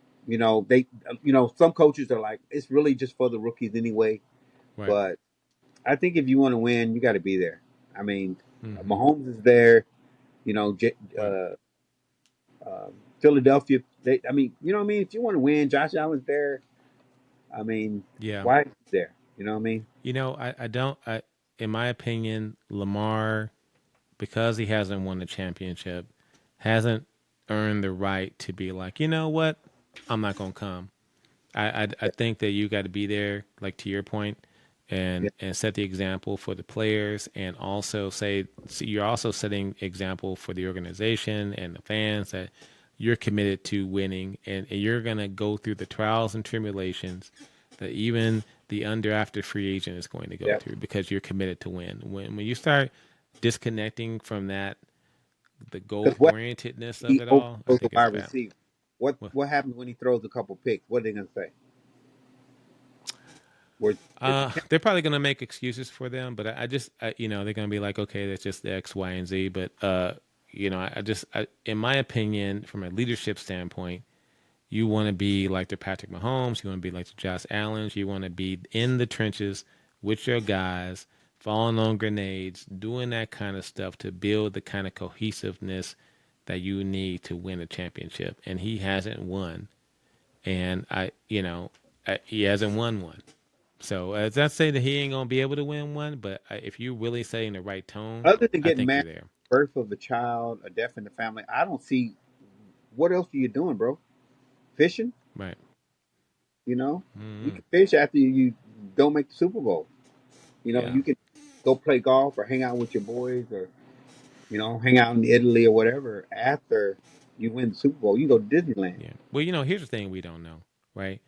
they, some coaches are like, it's really just for the rookies anyway. Right. But I think if you want to win, you got to be there. I mean, Hmm. Mahomes is there. You know, Right. Philadelphia. I mean, you know what I mean. If you want to win, Josh Allen's there. I mean, Yeah. why is he there? You know what I mean? I don't. In my opinion, Lamar, because he hasn't won the championship, hasn't earned the right to be like, you know what, I'm not gonna come. I think that you got to be there, like to your point, Yeah, and set the example for the players, and also you're also setting example for the organization and the fans that you're committed to winning, and you're gonna go through the trials and tribulations that even the undrafted free agent is going to go yeah. through because you're committed to win. When you start disconnecting from that, the goal Because what orientedness of he it all, I overthrows a think it's wide bad. receiver. What Well, what happens when he throws a couple picks? What are they gonna say? Where it's a camp. They're probably gonna make excuses for them, but they're gonna be like, okay, that's just the X, Y, and Z. But in my opinion, from a leadership standpoint, you want to be like the Patrick Mahomes, you want to be like the Josh Allens, you want to be in the trenches with your guys, falling on grenades, doing that kind of stuff to build the kind of cohesiveness that you need to win a championship. And he hasn't won, and he hasn't won one. So it's not saying that he ain't gonna be able to win one, but if you really say in the right tone, Other than I getting think you're married, there. birth of a child, a death in the family, I don't see what else are you doing, bro? Fishing? Right. You know, you Mm-hmm. can fish after you don't make the Super Bowl. You know, Yeah. you can go play golf or hang out with your boys or hang out in Italy or whatever after you win the Super Bowl. You go to Disneyland. Yeah. Well, here's the thing we don't know, right?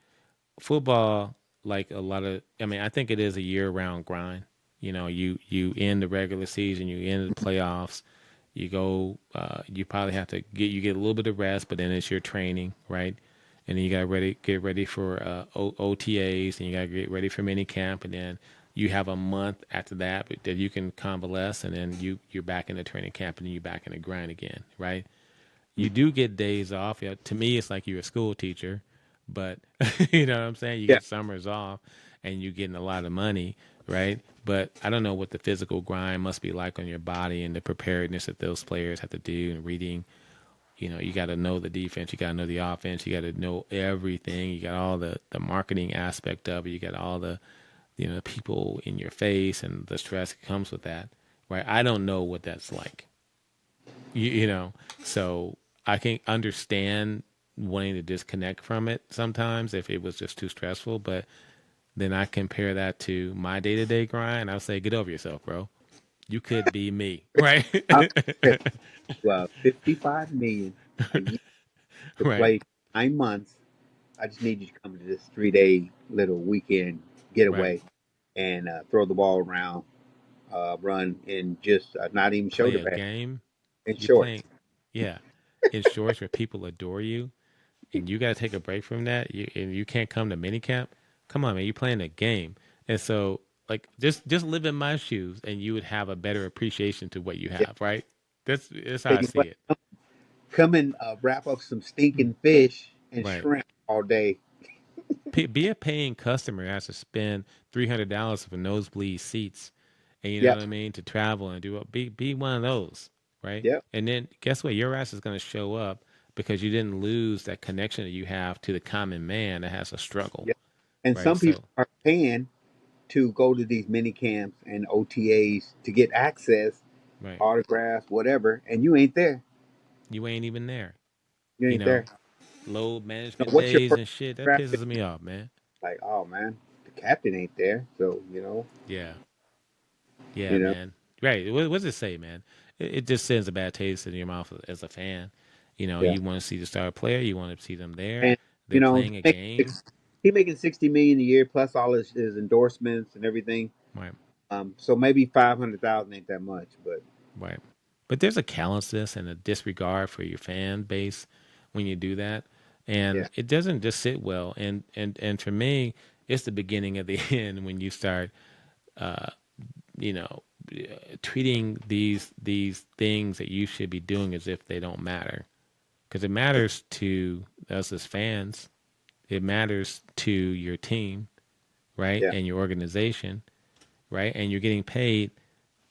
Football, like a lot of, I mean, I think it is a year-round grind. You end the regular season, you end the playoffs, you go, you probably have to get a little bit of rest, but then it's your training, right? And then you got to get ready for OTAs, and you got to get ready for mini camp, and then you have a month after that that you can convalesce, and then you're back in the training camp, and then you're back in the grind again, right? You do get days off. Yeah, to me, it's like you're a school teacher, but you know what I'm saying? You Yeah, get summers off and you're getting a lot of money, right? But I don't know what the physical grind must be like on your body and the preparedness that those players have to do and reading. You got to know the defense, you got to know the offense, you got to know everything. You got all the marketing aspect of it. You got all the, people in your face and the stress that comes with that, right? I don't know what that's like. So I can understand wanting to disconnect from it sometimes if it was just too stressful, but then I compare that to my day-to-day grind. I'll say, get over yourself, bro. You could be me, right? I'm prepared. 55 million a year to Right, play 9 months. I just need you to come to this 3-day little weekend right. getaway and throw the ball around, run in just not even Play shoulder a pad game. in You shorts. playing, yeah, in shorts where people adore you, and you got to take a break from that. And you can't come to minicamp. Come on, man, you playing a game, and so like just live in my shoes, and you would have a better appreciation to what you Yeah, have, right? That's how tell I you see what, it. come and wrap up some stinking fish and Right. shrimp all day. Be a paying customer has to spend $300 for nosebleed seats, and you know what Yep, I mean, to travel and do be one of those, right? yep, And then guess what? Your ass is going to show up because you didn't lose that connection that you have to the common man that has a struggle, yep. And right? some people So, are paying to go to these mini camps and OTAs to get access, right, autographs, whatever, and you ain't there. you ain't even there. You You ain't there. know, low Now, management what's your days first and shit that draft pick? pisses me off, man. Like, oh man, the captain ain't there, so Yeah, yeah, you know, man. Right. What does it say, man? It just sends a bad taste in your mouth as a fan. yeah. You want to see the star player, you want to see them there. And They're playing a game. he making 60 million a year plus all his endorsements and everything. Right. So maybe 500,000 ain't that much, but Right. But there's a callousness and a disregard for your fan base when you do that. yeah, And it doesn't just sit well. And for me, it's the beginning of the end when you start you know, treating these things that you should be doing as if they don't matter. Because it matters to us as fans. It matters to your team, right? yeah, And your organization, right? And you're getting paid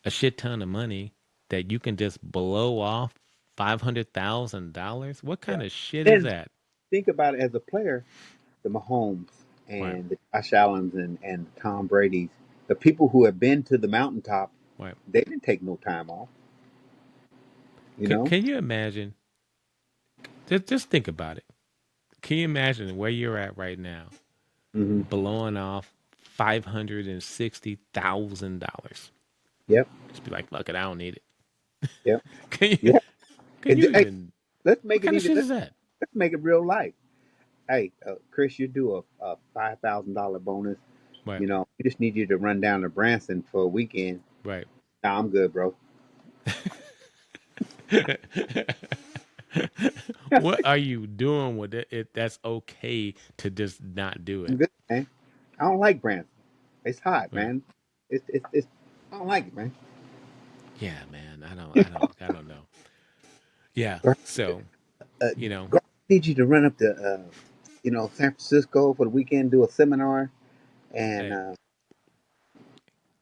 a shit ton of money that you can just blow off $500,000. What yeah. kind of shit is Then that? think about it as a player, the Mahomes Right, and the Josh Allens and Tom Brady's, the people who have been to the mountaintop, right. they didn't take no time off, you know. Can you imagine? Just think about it. Can you imagine where you're at right now, Hmm. blowing off $560,000? Yep, Just be like, fuck it, I don't need it. yep, Can you? yeah. Can you Hey, even? let's What make it kind of even. shit is that? Let's make it real life. Hey, Chris, you do a $5,000 bonus. Right, We just need you to run down to Branson for a weekend. right. Nah, I'm good, bro. What are you doing with it? That's okay to just not do I'm it. good, man. I don't like Branson. It's hot, Right. man. It's I don't like it, man. Yeah, man. I don't know. Yeah. Right. So, Uh, you know, I need you to run up to San Francisco for the weekend, do a seminar, and hey,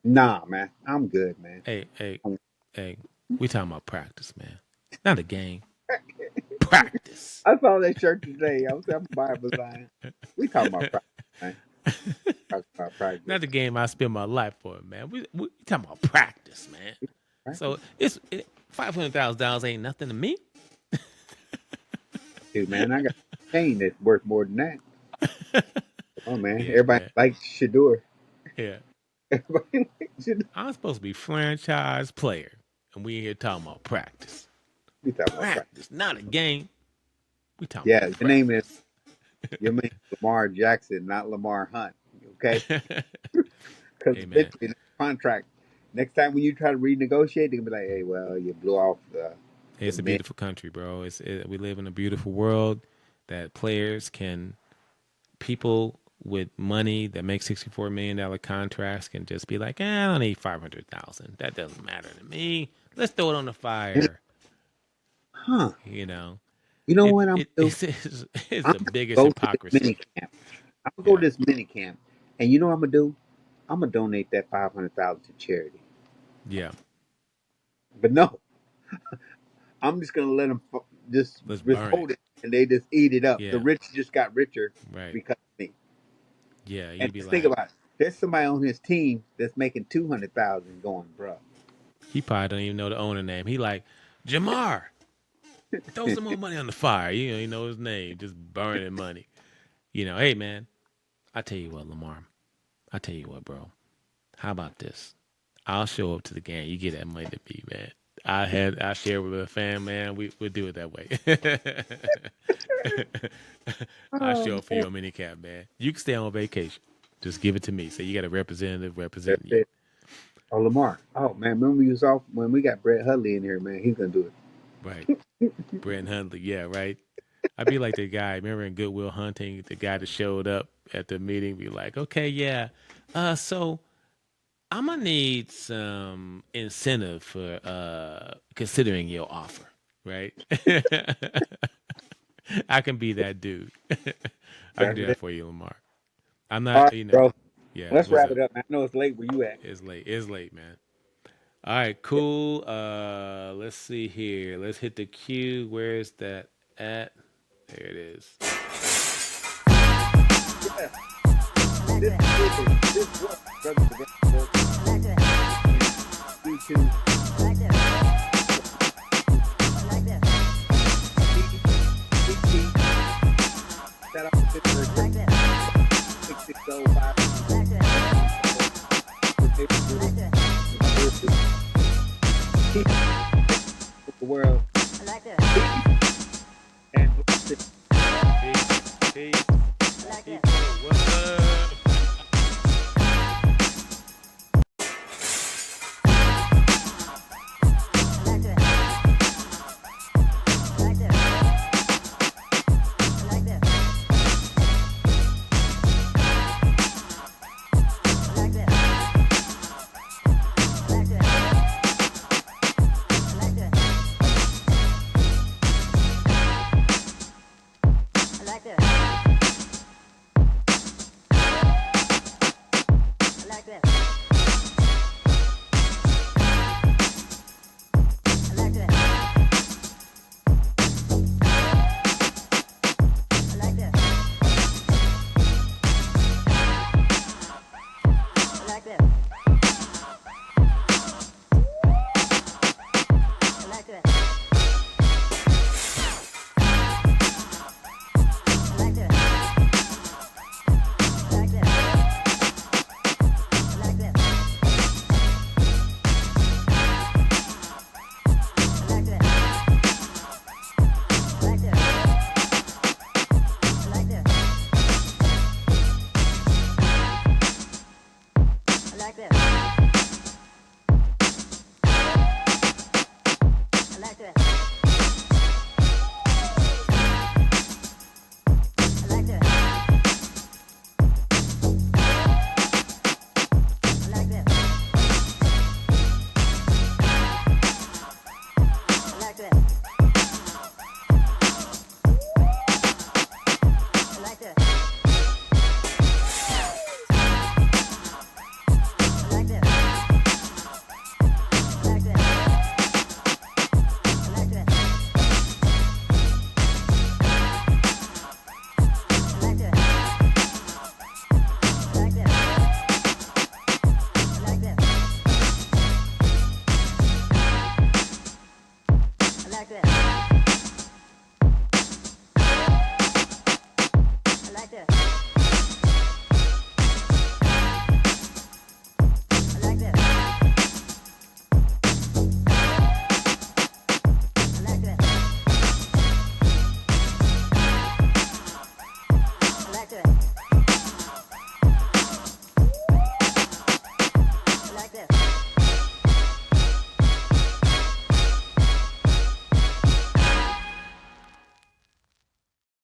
nah, man, I'm good, man. hey, hey, I'm- hey, we talking about practice, man. Not a game. Practice. I saw that shirt today. I was at Bible Zion. We talking about practice, man. Talking about practice. Not the game I spend my life for, man. We talking about practice, man. Practice, So $500,000 ain't nothing to me. dude, man. I got a chain that's worth more than that. Oh man, Yeah, everybody man. likes Shador. Yeah. Everybody likes Shador. I'm supposed to be franchise player, and we in here talking about practice. We talking about practice. Practice, not a game. We talking Yeah, about your name practice. is Lamar Jackson, not Lamar Hunt. Okay, because Hey, man. eventually the contract. Next time when you try to renegotiate, they're gonna be like, "Hey, well, you blew off the It's a mid." beautiful country, bro. We live in a beautiful world that people with money that make $64 million contracts can just be like, I don't need 500,000. That doesn't matter to me. Let's throw it on the fire. Huh? You know, You know what I'm gonna do? it's I'm the gonna biggest go to this hypocrisy. mini camp. I'm gonna go Yeah, to this mini camp, and you know what I'm gonna do? I'm gonna donate that 500,000 to charity. yeah. But no, I'm just gonna let them just Let's burn it. withhold it, and they just eat it up. The Yeah, rich just got richer right. because of me. Yeah, And you'd be just think like, about it. There's somebody on his team that's making 200,000, going, bro. he probably don't even know the owner name. He like, Jamar, throw some more money on the fire. You know his name, just burning money. Hey man, I tell you what, Lamar. I tell you what, bro. How about this? I'll show up to the game. You get that money to me, man. I share with a fan, man. We'll do it that way. I'll Oh show up for man, your mini cap, man. You can stay on vacation. Just give it to me. So you got a representative that's representing you. it. Oh, Lamar. Oh man, remember we was off when we got Brett Hundley in here, man. He's gonna do Right. Brent Hundley. Yeah, right. I'd be like the guy, remember in Goodwill Hunting, the guy that showed up at the meeting, be like, okay, yeah. So I'm gonna need some incentive for considering your offer, right? I can be that dude. I can do that it. for you, Lamar. I'm All not, right, bro. yeah, Let's what's wrap up? it up, man. I know it's late where you at. It's late. It's late, man. All right, cool. Let's see here. Let's hit the queue. Where is that at? There it is. Yeah. This was Brothers Together. YouTube. Shout out to Pittsburgh. 6605. The world.